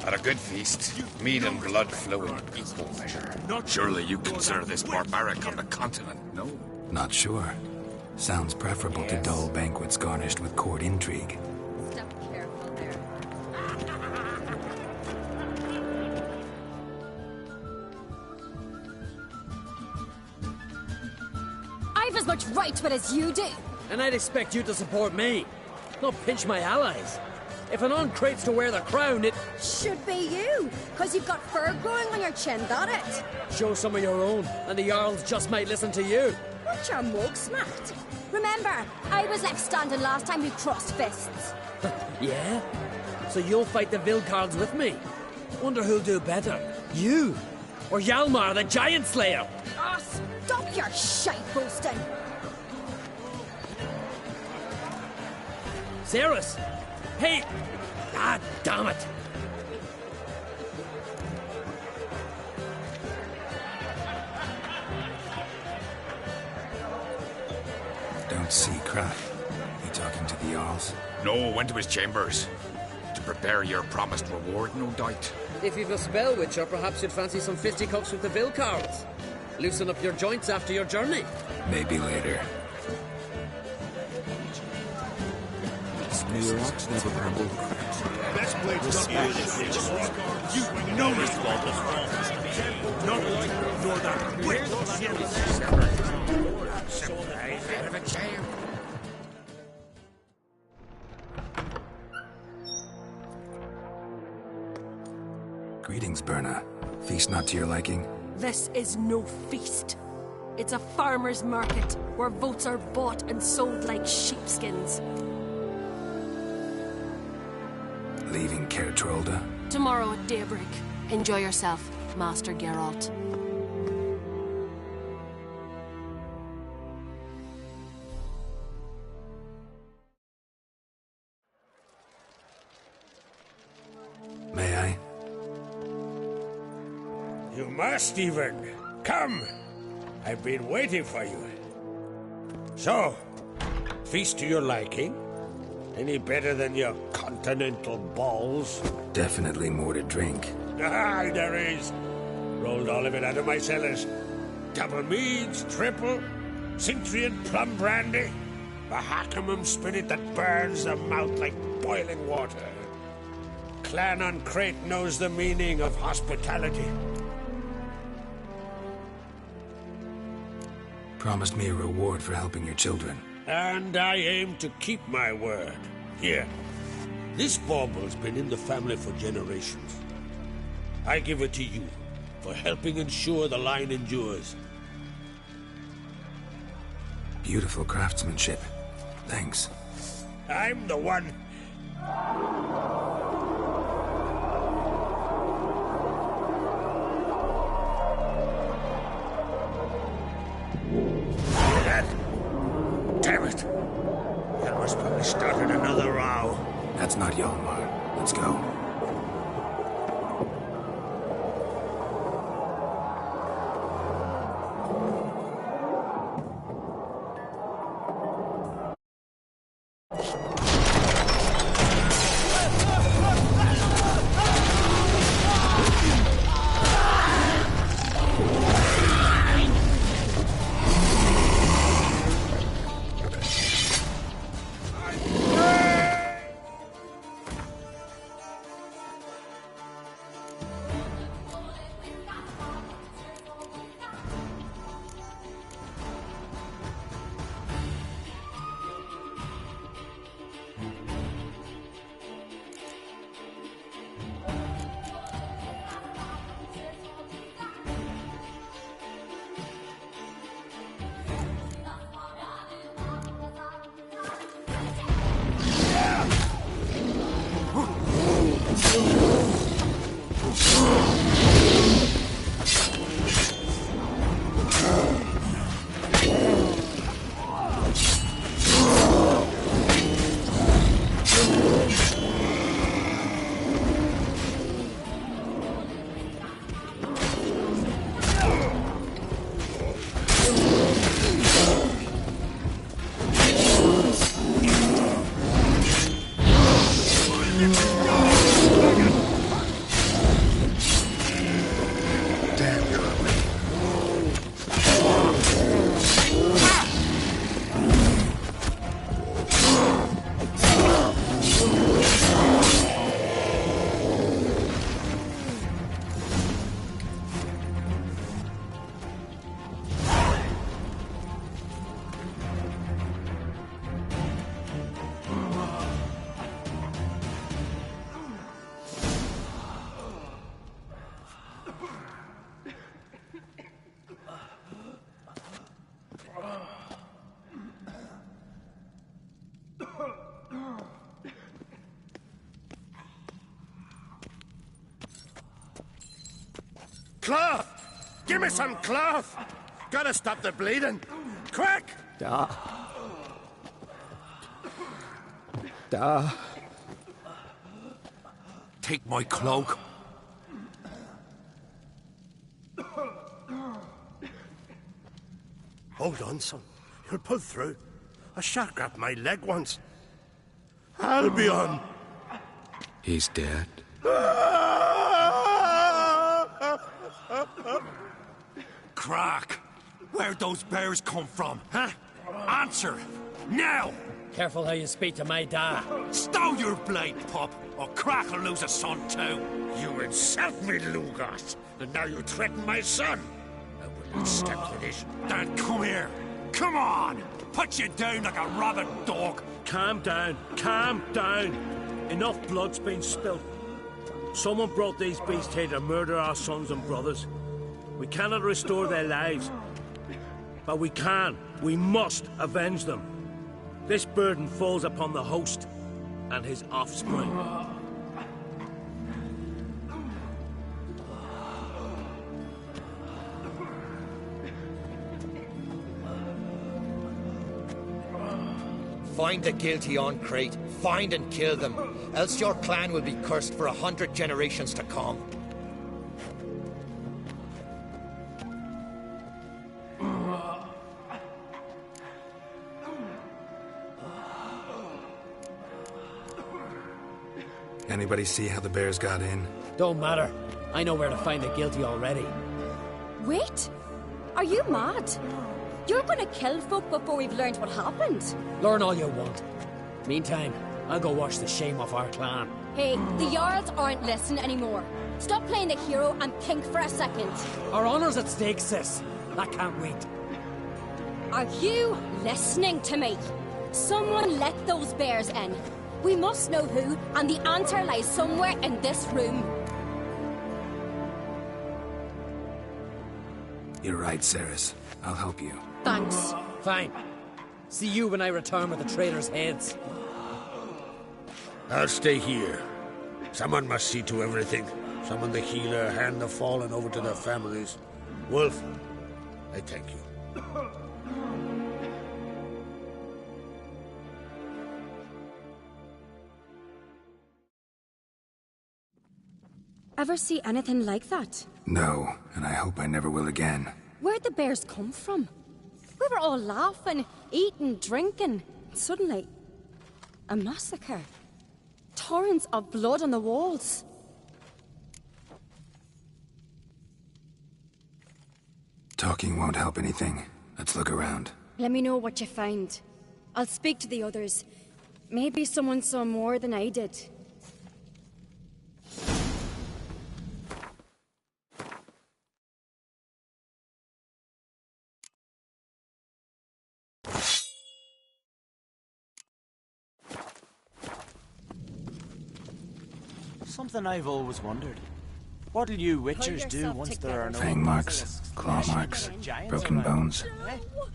At a good feast, meat and blood flow in equal measure. Surely you consider this barbaric on the continent, no? Not sure. Sounds preferable to dull banquets garnished with court intrigue. Step careful there. I've as much right to it as you do. And I'd expect you to support me, not pinch my allies. If an uncrate's to wear the crown, it should be you, because you've got fur growing on your chin, that it? Show some of your own, and the Jarls just might listen to you. What's your mug smacked? Remember, I was left standing last time we crossed fists. Yeah? So you'll fight the Vilcards with me? Wonder who'll do better, you or Hjalmar the Giant Slayer? Oh, stop your shite boasting! Ceres! Hey! Ah, damn it! see, Crack? You talking to the Jarls? No, went to his chambers. To prepare your promised reward, no doubt. If you've a spell, Witcher, perhaps you'd fancy some fisticuffs with the Vilcarls. Loosen up your joints after your journey. Maybe later. Rocks never crumble. Best blade stuff you know this goblin. Not like nor that witch. Out of a chair. Greetings, Berna. Feast not to your liking? This is no feast. It's a farmer's market where votes are bought and sold like sheepskins. Leaving Caer Trolda? Tomorrow at daybreak. Enjoy yourself, Master Geralt. May I? You must, even. Come! I've been waiting for you. So, feast to your liking? Any better than your continental balls? Definitely more to drink. Ah, there is. Rolled all of it out of my cellars. Double meads, triple, Cintrian plum brandy, a Hackamum spirit that burns the mouth like boiling water. Clan on Crate knows the meaning of hospitality. Promised me a reward for helping your children. And I aim to keep my word. Here, this bauble's been in the family for generations. I give it to you for helping ensure the line endures. Beautiful craftsmanship. Thanks. I'm the one. Damn it! Yalmar's probably started another row. That's not Hjalmar. Let's go. Cloth! Give me some cloth! Gotta stop the bleeding. Quick! Da. Da. Take my cloak. Hold on, son. You'll pull through. A shark grabbed my leg once. Albion! He's dead. Crack! Where'd those bears come from, huh? Answer! Now! Careful how you speak to my dad. Stow your blade, pup, or Crack'll lose a son too. You insult me, Lugas, and now you threaten my son. I will not stand for this. Dad, come here. Come on! Put you down like a rabid dog. Calm down. Calm down. Enough blood's been spilt. Someone brought these beasts here to murder our sons and brothers. We cannot restore their lives. But we can. We must avenge them. This burden falls upon the host and his offspring. Find the guilty on Crete. Find and kill them. Else your clan will be cursed for 100 generations to come. Anybody see how the bears got in? Don't matter. I know where to find the guilty already. Wait! Are you mad? You're gonna kill folk before we've learned what happened. Learn all you want. Meantime, I'll go wash the shame off our clan. Hey, the Jarls aren't listening anymore. Stop playing the hero and think for a second. Our honor's at stake, sis. That can't wait. Are you listening to me? Someone let those bears in. We must know who, and the answer lies somewhere in this room. You're right, Ceres. I'll help you. Thanks. Fine. See you when I return with the traitors' heads. I'll stay here. Someone must see to everything. Someone the healer, hand the fallen over to their families. Wolf, I thank you. Ever see anything like that? No, and I hope I never will again. Where'd the bears come from? We were all laughing, eating, drinking. Suddenly, a massacre. Torrents of blood on the walls. Talking won't help anything. Let's look around. Let me know what you find. I'll speak to the others. Maybe someone saw more than I did. Something I've always wondered. What'll you witchers do once there are no fang marks, claw marks, broken bones.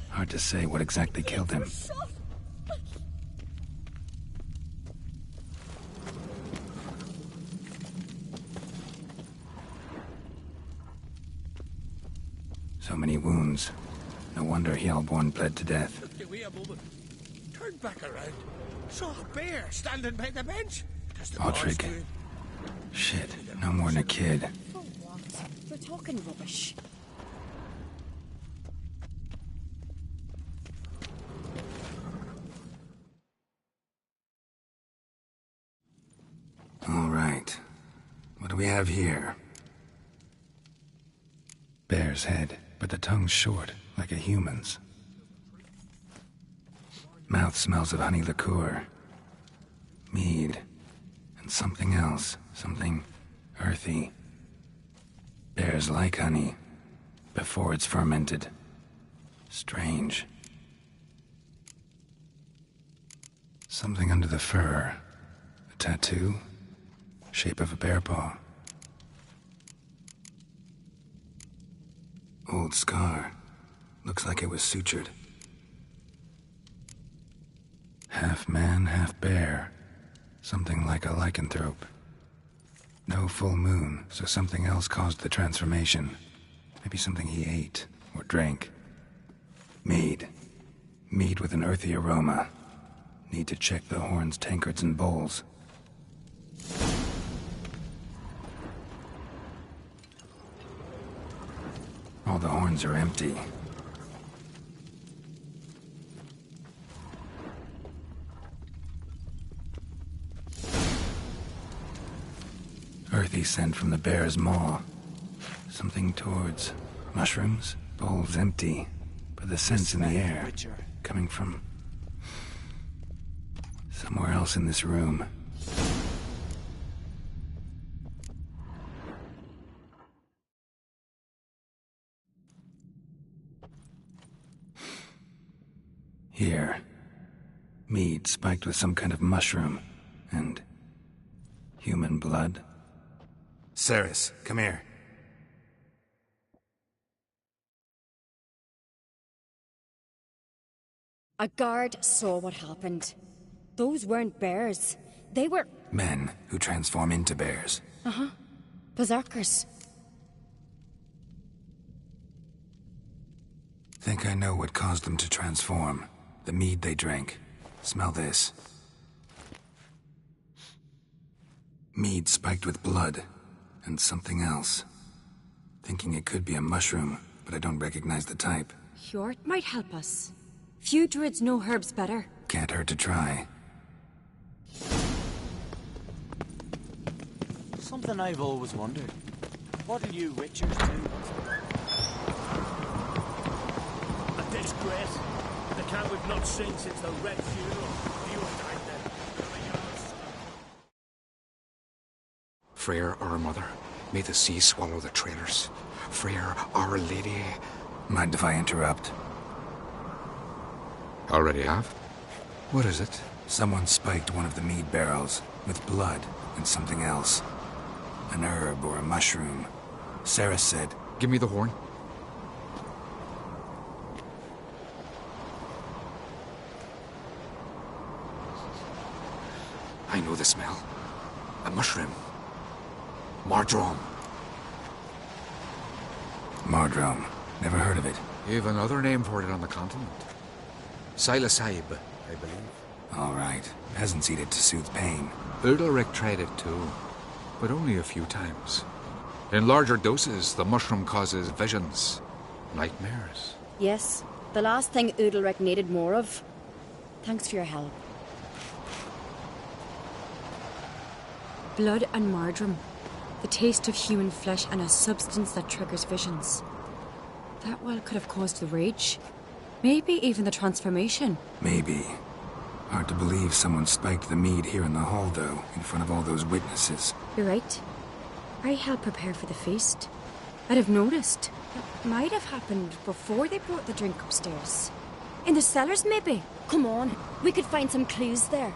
Hard to say what exactly killed him. So many wounds. No wonder Hjalborn bled to death. Give me a moment. Turn back around. Saw a bear standing by the bench. Ottrig. Shit, no more than a kid. For what? We're talking rubbish. All right. What do we have here? Bear's head, but the tongue's short, like a human's. Mouth smells of honey liqueur. Mead. And something else. Something earthy. Bears like honey. Before it's fermented. Strange. Something under the fur. A tattoo? Shape of a bear paw. Old scar. Looks like it was sutured. Half man, half bear. Something like a lycanthrope. No full moon, so something else caused the transformation. Maybe something he ate or drank. Mead. Mead with an earthy aroma. Need to check the horns, tankards, and bowls. All the horns are empty. earthy scent from the bear's maw. Something towards mushrooms. Bowl's empty, but the scent's in the air, coming from somewhere else in this room. Here. Mead spiked with some kind of mushroom. And human blood. Ceres, come here. A guard saw what happened. Those weren't bears. They were... Men who transform into bears. Uh-huh. Berserkers. Think I know what caused them to transform. The mead they drank. Smell this. Mead spiked with blood. And something else. Thinking it could be a mushroom, but I don't recognize the type. Hjort might help us. Few druids know herbs better. Can't hurt to try. Something I've always wondered. What do you witchers do? A disgrace. The camp we've not seen since the Red Funeral. You died then. Freyr, our mother, may the sea swallow the traitors. Freyr, our lady. Mind if I interrupt? Already have? What is it? Someone spiked one of the mead barrels with blood and something else. An herb or a mushroom. Ceres said... Give me the horn. I know the smell. A mushroom. Mardrome. Mardrome. Never heard of it. You've another name for it on the continent. Psilocybe, I believe. All right. Peasants eat it to soothe pain. Udalric tried it too, but only a few times. In larger doses, the mushroom causes visions, nightmares. Yes, the last thing Udalric needed more of. Thanks for your help. Blood and Mardrome. The taste of human flesh and a substance that triggers visions. That well could have caused the rage. Maybe even the transformation. Maybe. Hard to believe someone spiked the mead here in the hall, though, in front of all those witnesses. You're right. I helped prepare for the feast. I'd have noticed. It might have happened before they brought the drink upstairs. In the cellars, maybe. Come on, we could find some clues there.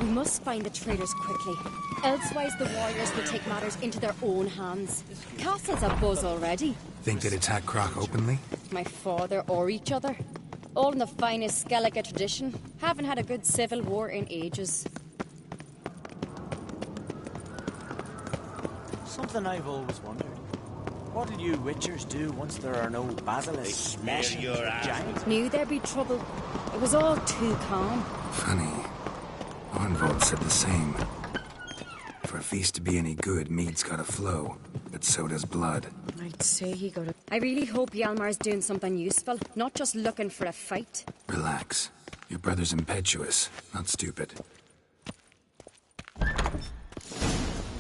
We must find the traitors quickly. Elsewise, the warriors will take matters into their own hands. Castle's a buzz already. Think they'd attack Croc openly? My father or each other. All in the finest Skellige tradition. Haven't had a good civil war in ages. Something I've always wondered. What do you witchers do once there are no basilisks smashing your giants? Knew there'd be trouble. It was all too calm. Funny. Arnvold said the same. For a feast to be any good, mead's gotta flow, but so does blood. I'd say he got it. I really hope Hjalmar's doing something useful, not just looking for a fight. Relax. Your brother's impetuous, not stupid.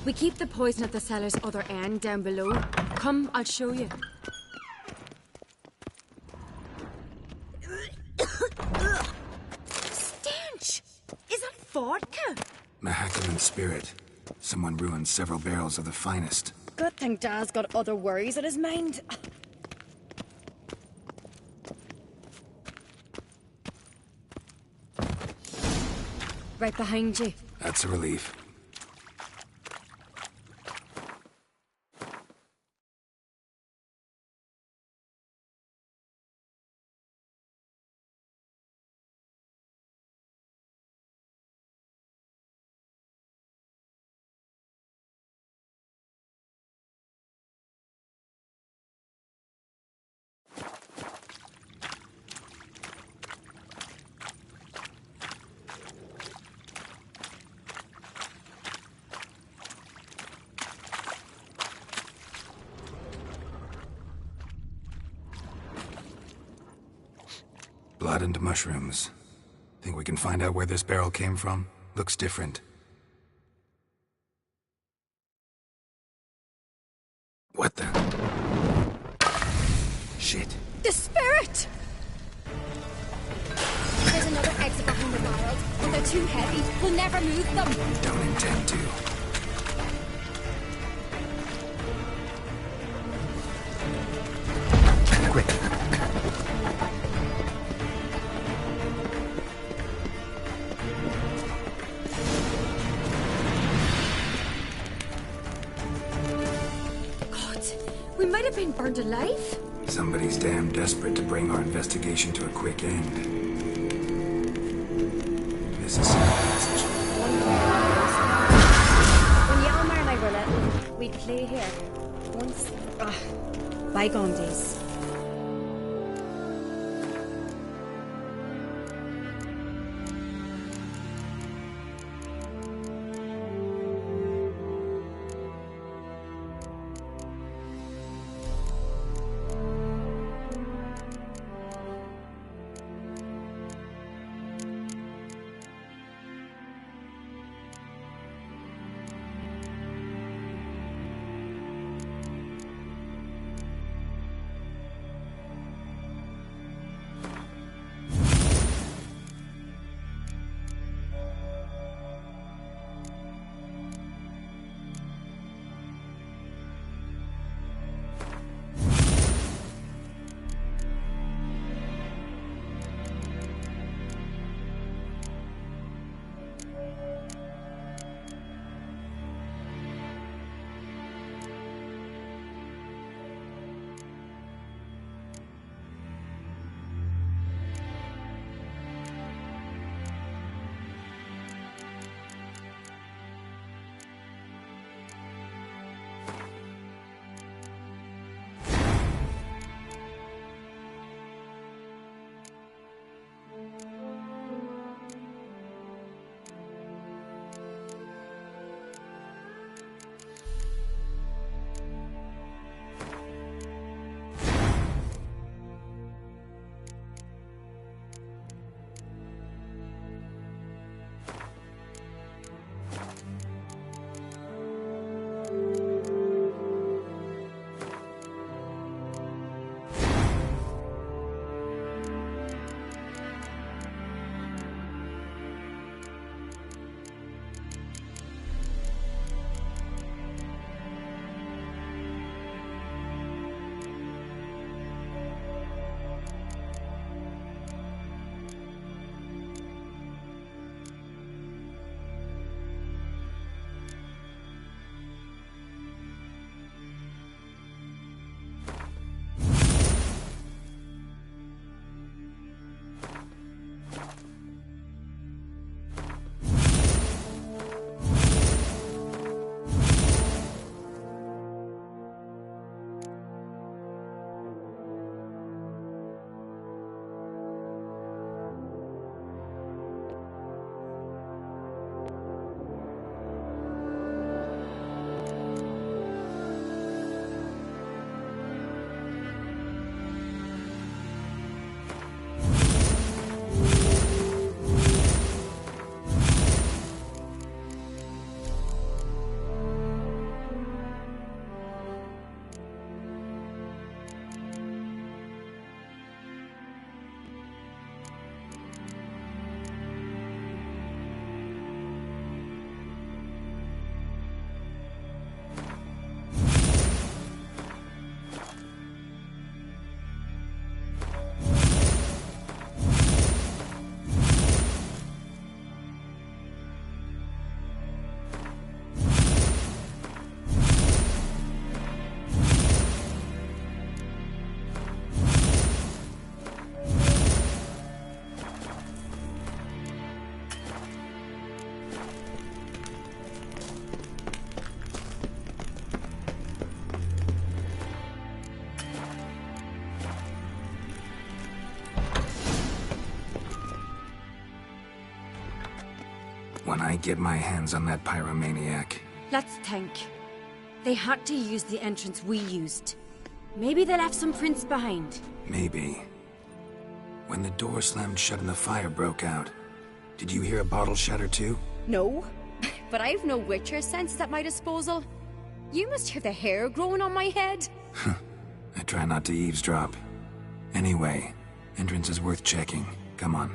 We keep the poison at the cellar's other end down below. Come, I'll show you. Stench! Is that vodka? Mahakiman spirit. Someone ruined several barrels of the finest. Good thing Dad's got other worries on his mind. Right behind you. That's a relief. blood and mushrooms. Think we can find out where this barrel came from? Looks different. What the? Shit. The spirit! There's another exit behind the barrels, but they're too heavy. We'll never move them. Don't intend to. Quick. God, we might have been burned alive. Somebody's damn desperate to bring our investigation to a quick end. This is our passage. When Yalmar and I were little, we'd play here. Once... bygone days. When I get my hands on that pyromaniac. Let's think. They had to use the entrance we used. Maybe they left some prints behind. Maybe. When the door slammed shut and the fire broke out, did you hear a bottle shatter too? No, but I've no witcher senses at my disposal. You must hear the hair growing on my head. I try not to eavesdrop. Anyway, entrance is worth checking. Come on.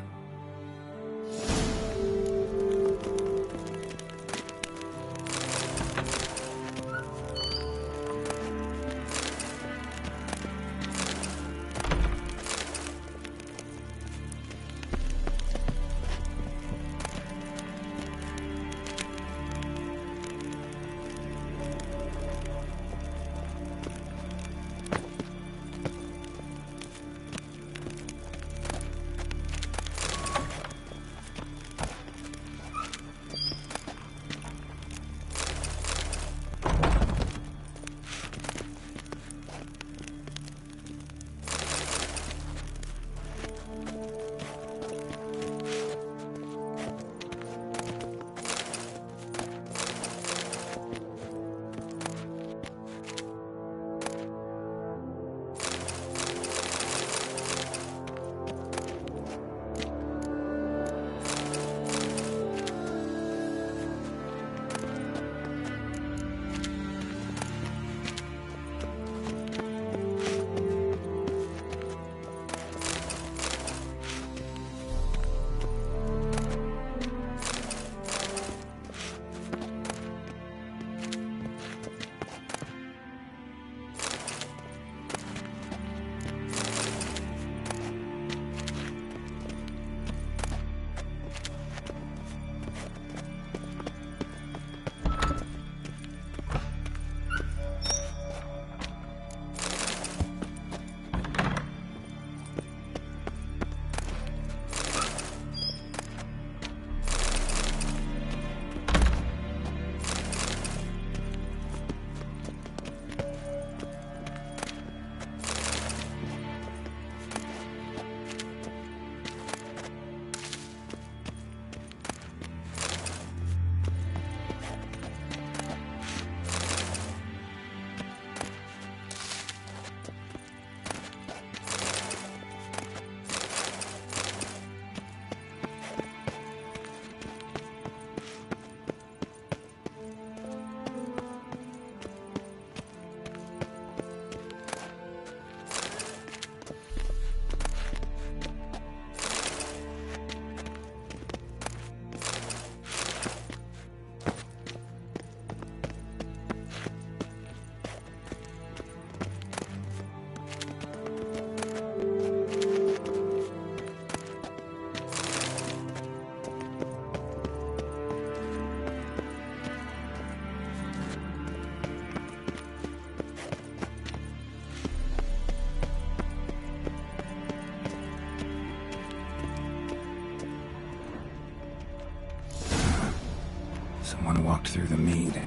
Someone walked through the mead.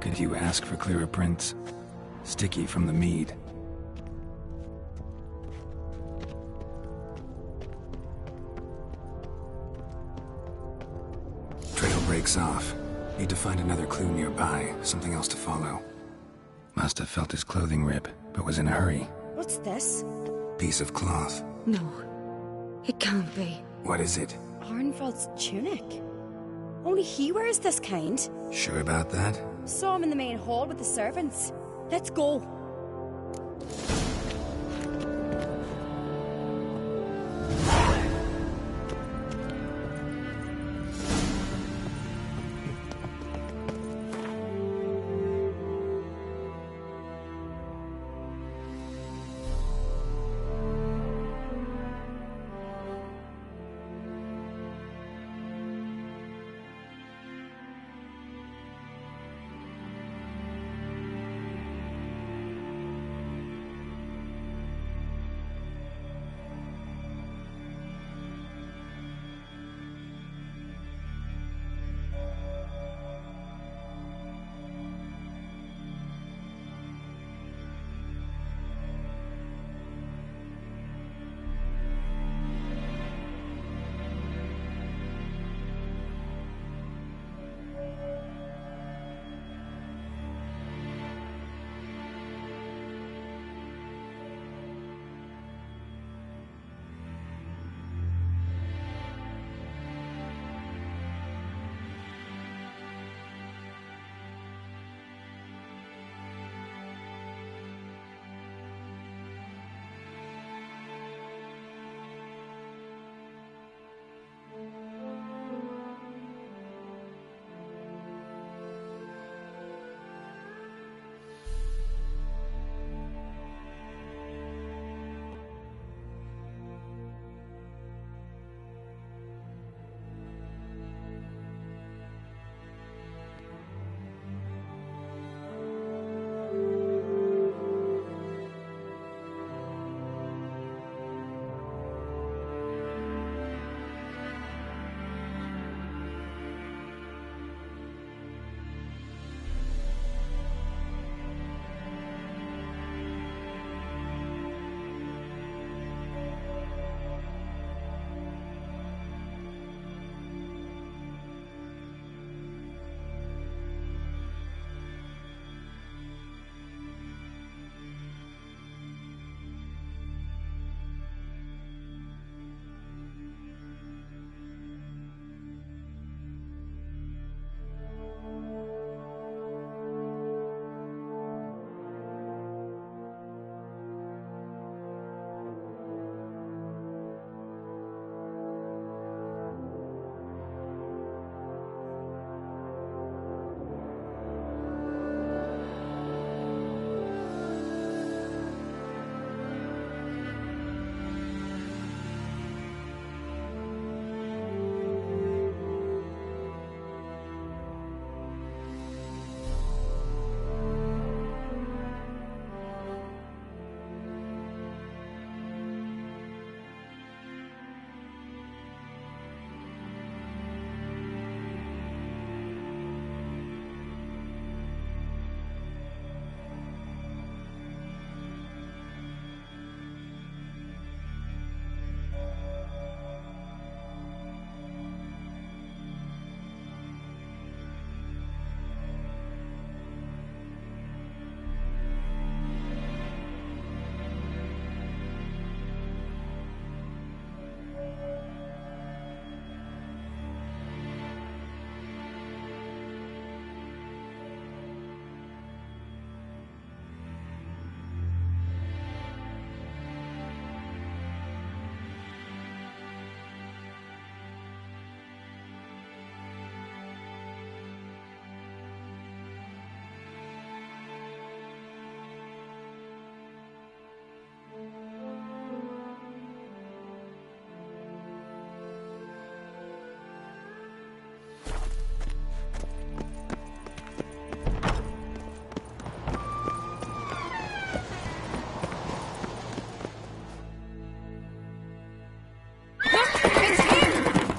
Could you ask for clearer prints? Sticky from the mead. Trail breaks off. Need to find another clue nearby, something else to follow. Must have felt his clothing rip, but was in a hurry. What's this? Piece of cloth. No, it can't be. What is it? Arnvald's tunic. Only he wears this kind. Sure about that? Saw him in the main hall with the servants. Let's go.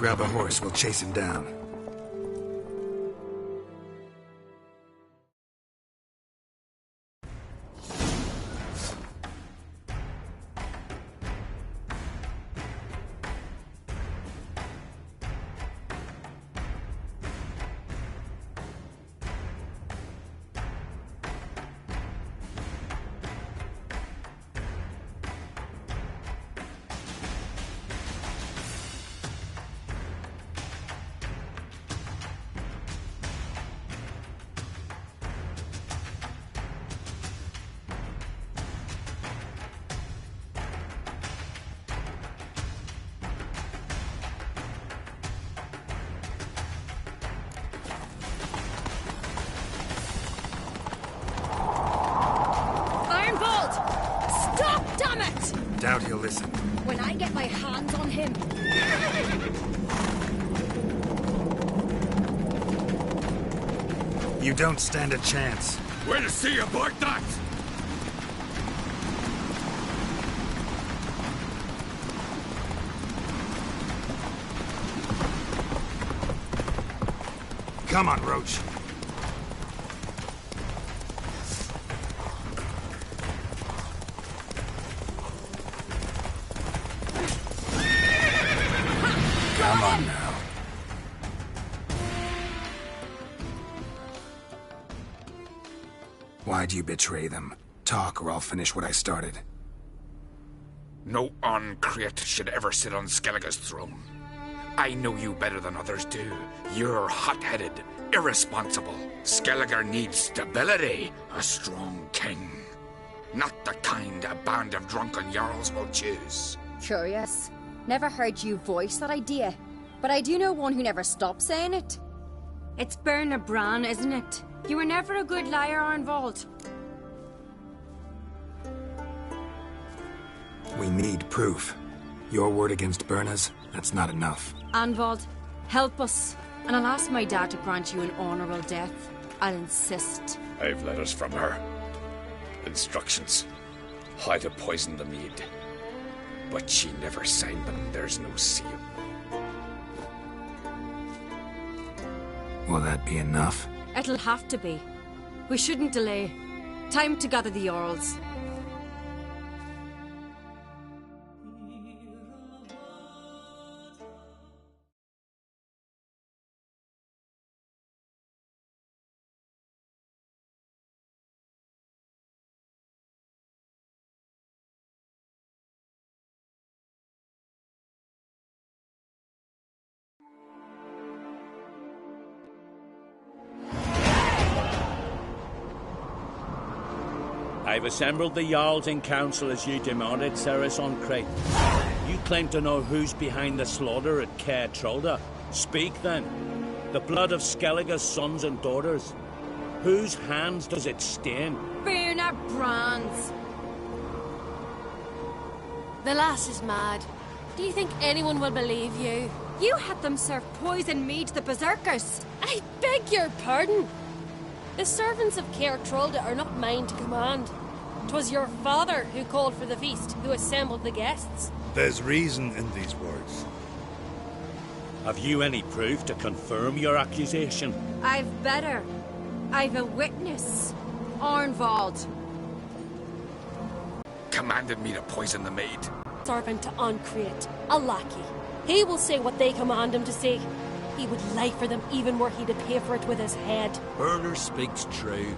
Grab a horse, we'll chase him down. Doubt he'll listen. When I get my hands on him... You don't stand a chance. Where to see aboard that? Come on, Roach. Come on now. Why'd you betray them? Talk or I'll finish what I started. No Uncreate should ever sit on Skellige's throne. I know you better than others do. You're hot-headed, irresponsible. Skellige needs stability, a strong king. Not the kind a band of drunken jarls will choose. Curious. Never heard you voice that idea. But I do know one who never stops saying it. It's Bernard Bran, isn't it? You were never a good liar, Arnvald. We need proof. Your word against Berna's, that's not enough. Arnvald, help us. And I'll ask my dad to grant you an honourable death. I'll insist. I've letters from her. Instructions. How to poison the mead. But she never signed them. There's no seal. Will that be enough? It'll have to be. We shouldn't delay. Time to gather the Jarls. I've assembled the Jarls in council as you demanded, Ceres on Crate. You claim to know who's behind the slaughter at Caer Trolda. Speak then. The blood of Skellige's sons and daughters. Whose hands does it stain? Bernard Bran's. The lass is mad. Do you think anyone will believe you? You had them serve poison mead to the berserkers. I beg your pardon. The servants of Caer Trolda are not mine to command. 'Twas your father who called for the feast, who assembled the guests. There's reason in these words. Have you any proof to confirm your accusation? I've better. I've a witness. Arnvald. Commanded me to poison the maid. Servant to Uncreate, a lackey. He will say what they command him to say. He would lie for them even were he to pay for it with his head. Burner speaks true.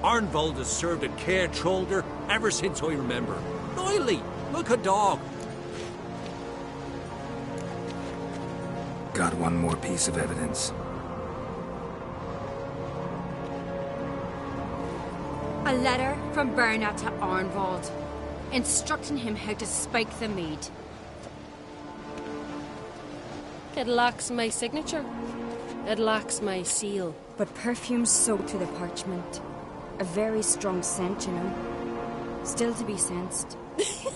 Arnvald has served at Caer Trolda ever since I remember. Noily, look a dog. Got one more piece of evidence. A letter from Bernard to Arnvald, instructing him how to spike the mead. It lacks my signature. It lacks my seal. But perfume soaked to the parchment. A very strong scent, you know. Still to be sensed. Is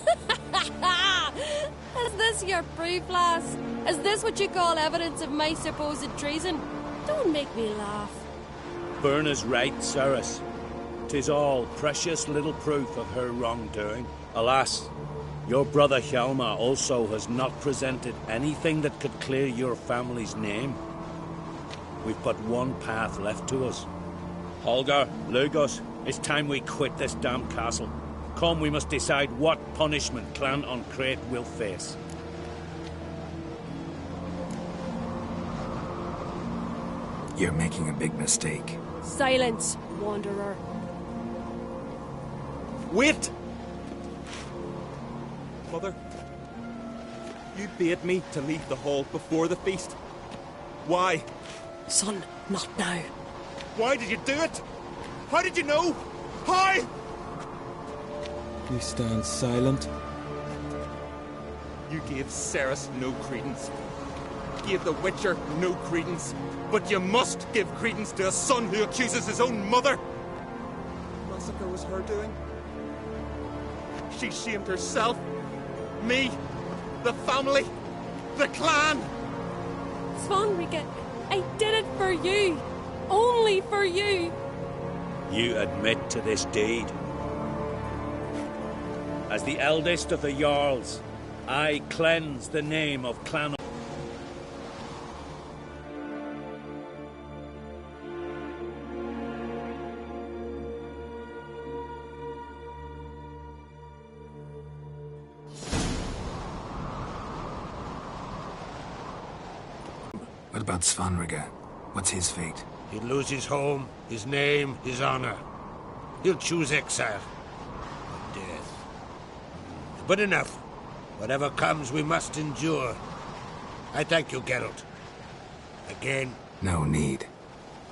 this your proof, lass? Is this what you call evidence of my supposed treason? Don't make me laugh. Berna's right, Ceres. 'Tis all precious little proof of her wrongdoing. Alas, Your brother Hjalmar also has not presented anything that could clear your family's name. We've but one path left to us. Holger, Lugos, it's time we quit this damn castle. Come, we must decide what punishment Clan on Crete will face. You're making a big mistake. Silence, wanderer. Wait! Mother, you bade me to leave the hall before the feast. Why? Son, not now. Why did you do it? How did you know? How? You stand silent. You gave Ceres no credence. Gave the Witcher no credence. But you must give credence to a son who accuses his own mother. The massacre was her doing. She shamed herself, me, the family, the clan. Svanrige, I did it for you. Only for you. You admit to this deed. As the eldest of the Jarls, I cleanse the name of Clan. What about Svanrige? What's his fate? He'll lose his home, his name, his honor. He'll choose exile. Or death. But enough. Whatever comes, we must endure. I thank you, Geralt. Again. No need.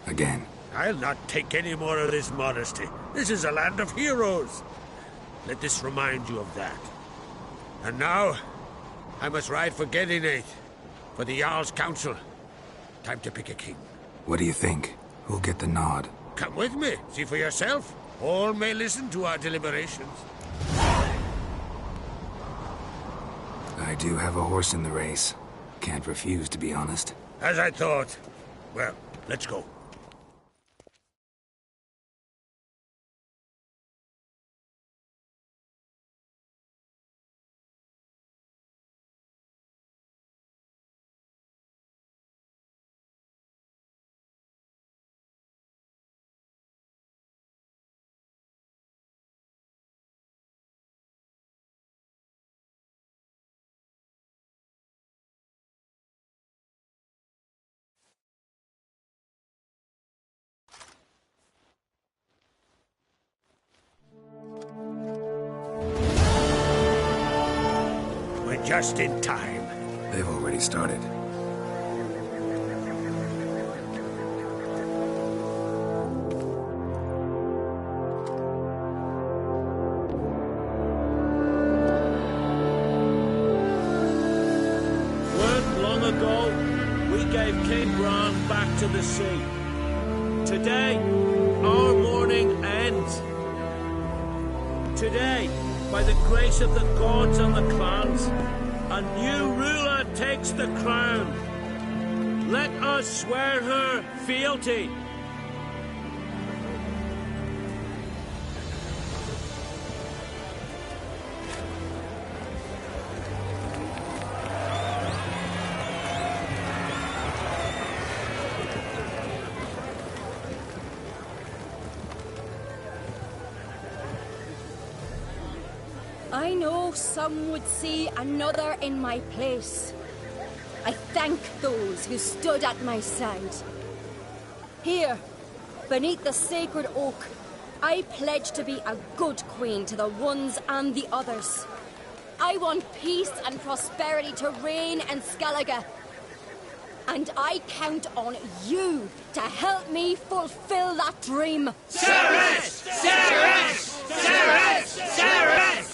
Again. I'll not take any more of this modesty. This is a land of heroes. Let this remind you of that. And now, I must ride for Gedinate, for the Jarl's Council. Time to pick a king. What do you think? Who'll get the nod? Come with me. See for yourself. All may listen to our deliberations. I do have a horse in the race. Can't refuse, to be honest. As I thought. Well, let's go. Just in time. They've already started. When long ago, we gave King Bran back to the sea. Today, our mourning ends. Today, by the grace of the gods and the clans, a new ruler takes the crown. Let us swear her fealty. I know some would see another in my place. I thank those who stood at my side. Here, beneath the sacred oak, I pledge to be a good queen to the ones and the others. I want peace and prosperity to reign in Skellige. And I count on you to help me fulfill that dream. Ceres! Ceres! Ceres! Ceres!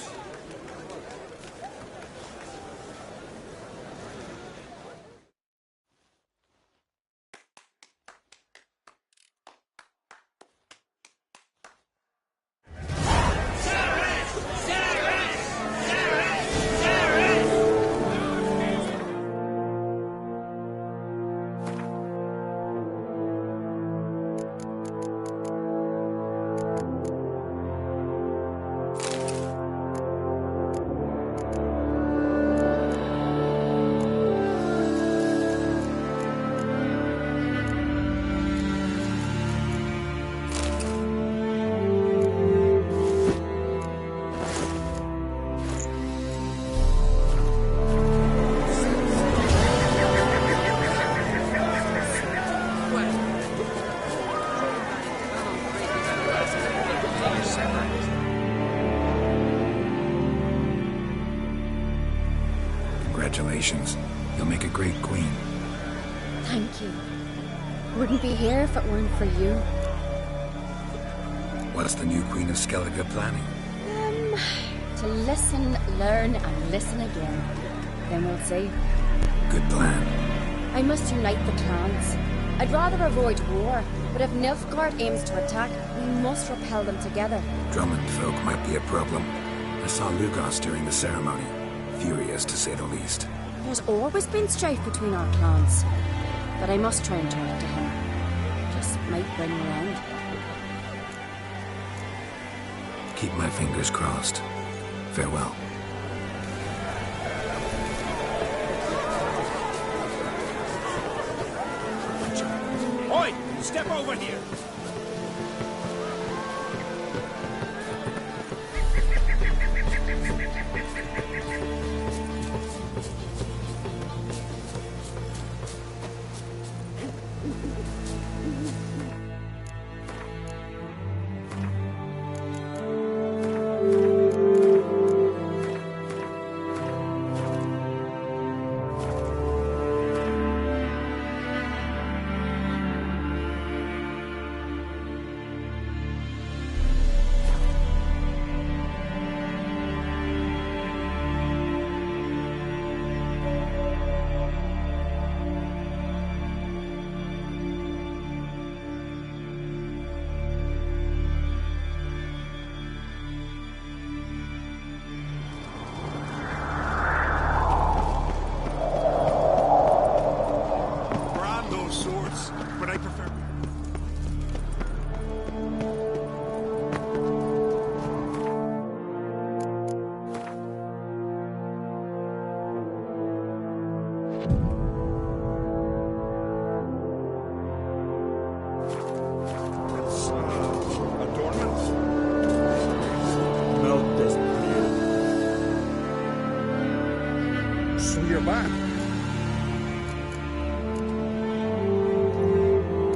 Congratulations. You'll make a great queen. Thank you. Wouldn't be here if it weren't for you. What's the new Queen of Skellige planning? To listen, learn, and listen again. Then we'll see. Good plan. I must unite the clans. I'd rather avoid war, but if Nilfgaard aims to attack, we must repel them together. Drummond folk might be a problem. I saw Lugos during the ceremony. Furious, to say the least. There's always been strife between our clans. But I must try and talk to him. Just might bring around. Keep my fingers crossed. Farewell. Oi! Step over here!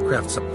Craft some.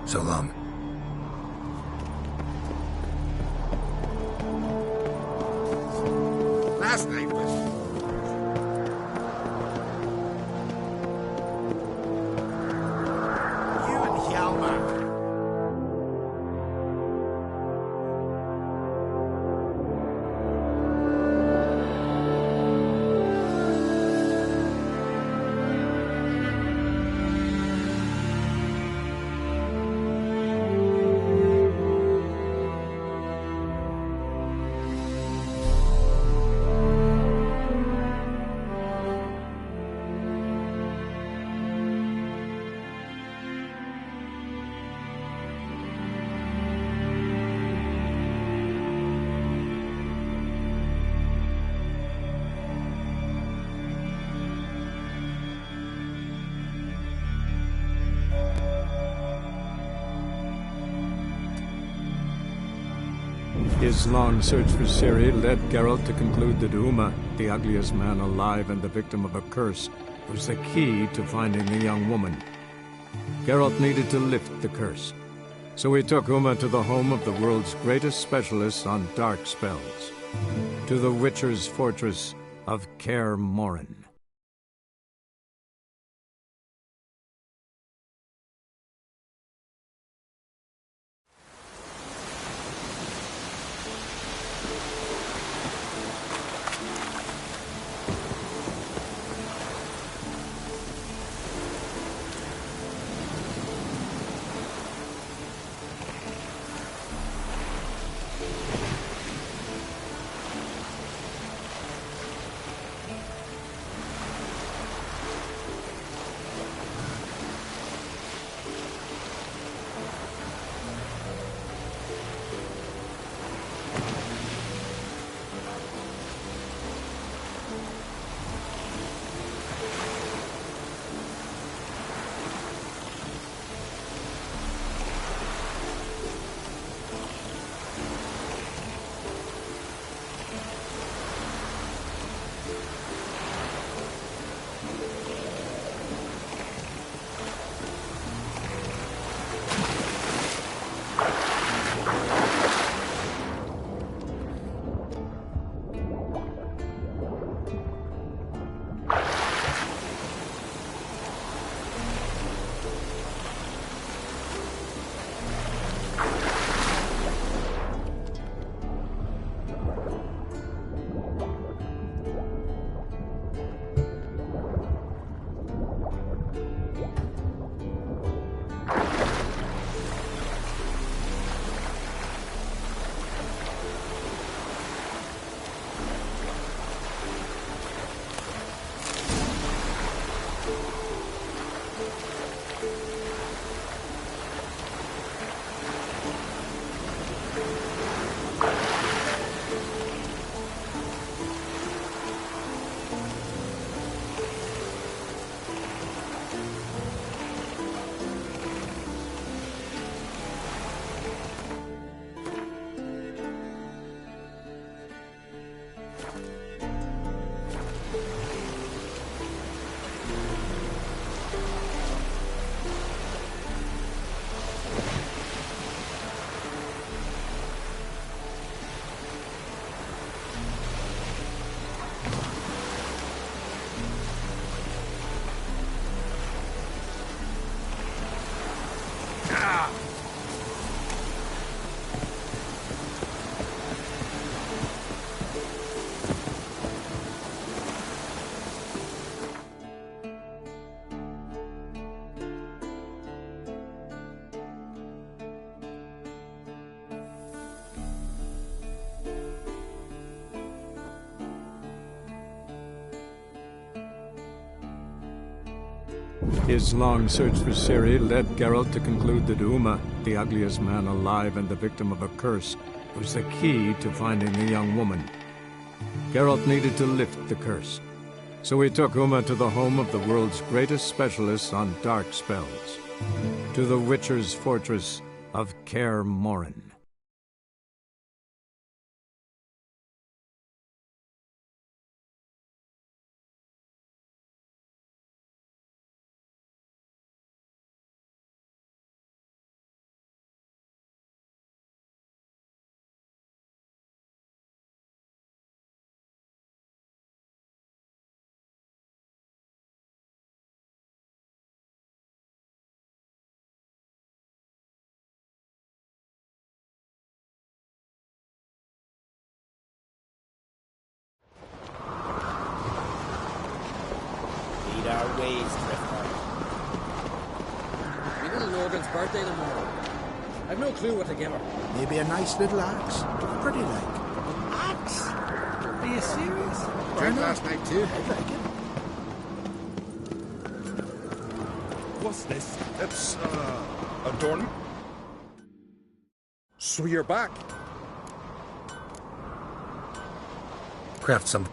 So long. Last night was... You and Hjalmar. His long search for Ciri led Geralt to conclude that Uma, the ugliest man alive and the victim of a curse, was the key to finding the young woman. Geralt needed to lift the curse, so he took Uma to the home of the world's greatest specialists on dark spells, to the Witcher's fortress of Kaer Morhen. His long search for Ciri led Geralt to conclude that Uma, the ugliest man alive and the victim of a curse, was the key to finding the young woman. Geralt needed to lift the curse, so he took Uma to the home of the world's greatest specialists on dark spells, to the Witcher's fortress of Kaer Morhen. Our ways, Drifter. My little Morgan's birthday tomorrow. I've no clue what to give her. Maybe a nice little axe. Pretty like. Axe? Are you serious? Drank last night too. I'd like it. What's this? It's, a dorn. So you're back. Craft some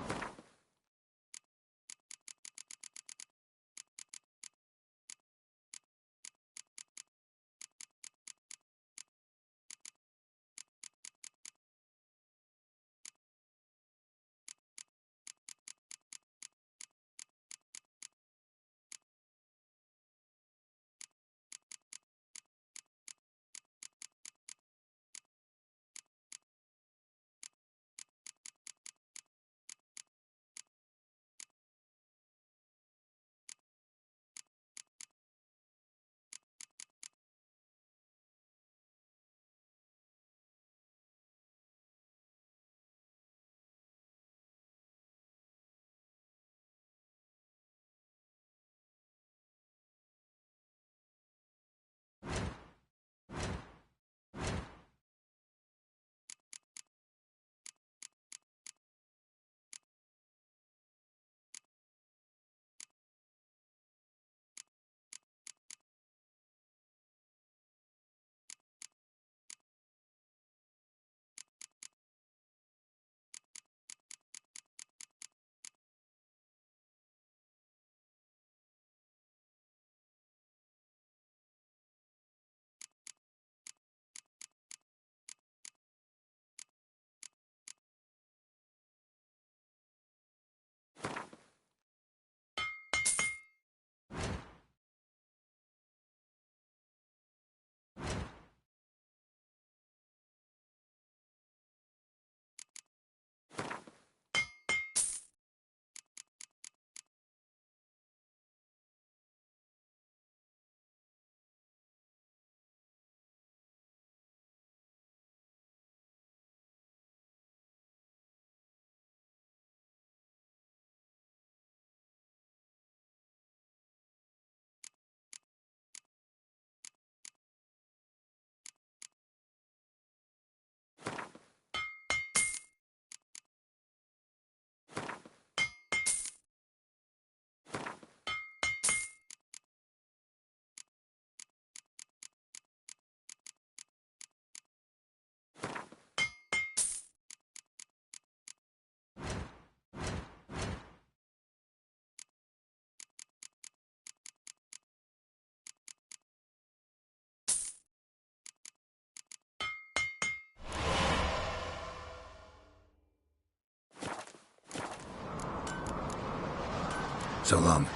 So long.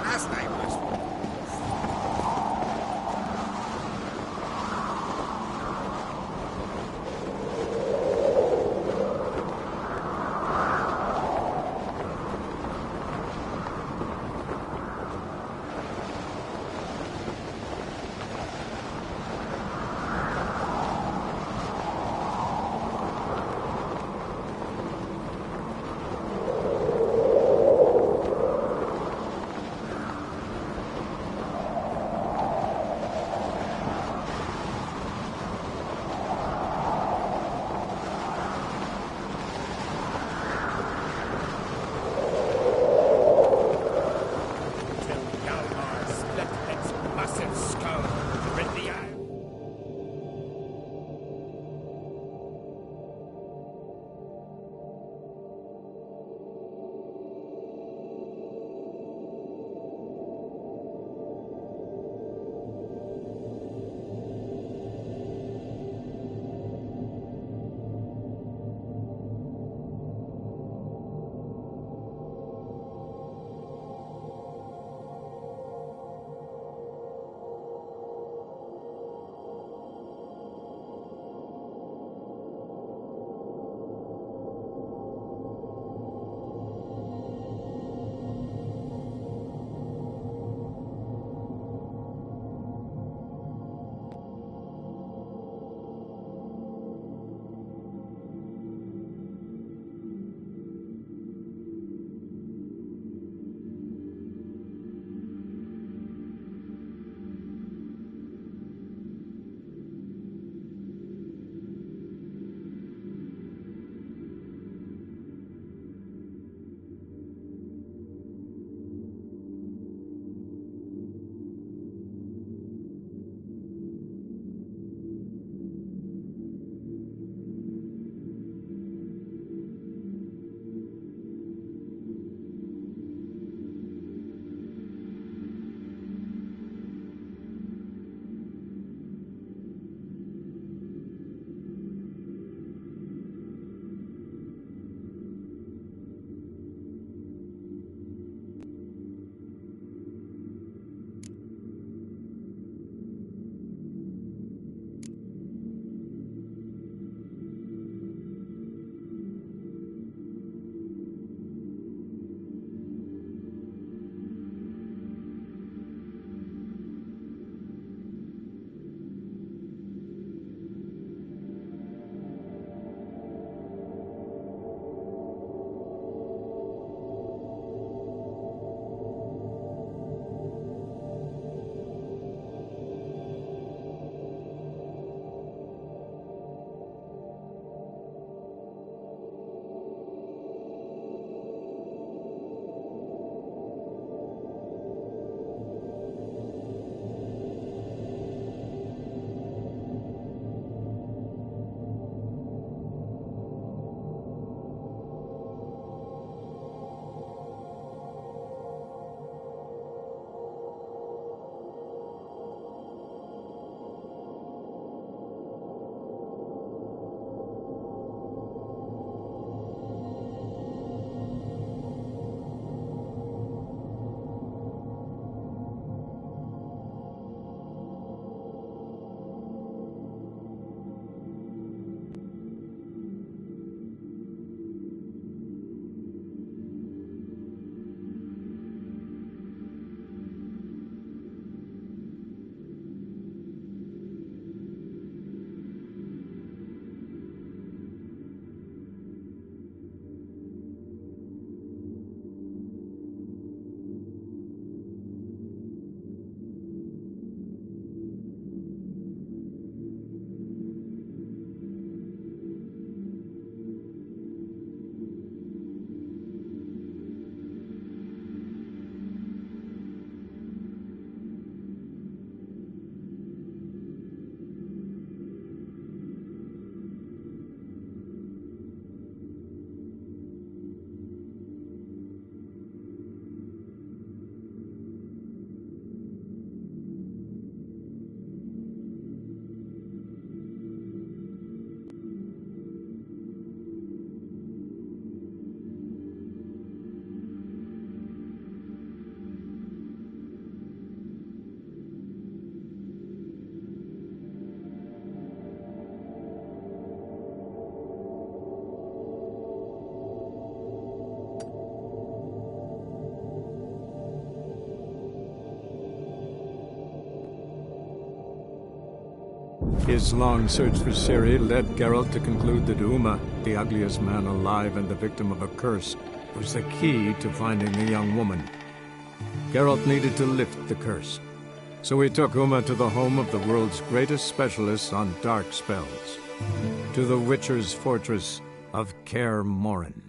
Last night was... His long search for Ciri led Geralt to conclude that Uma, the ugliest man alive and the victim of a curse, was the key to finding the young woman. Geralt needed to lift the curse, so he took Uma to the home of the world's greatest specialists on dark spells, to the Witcher's fortress of Kaer Morhen.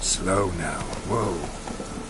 Slow now. Whoa.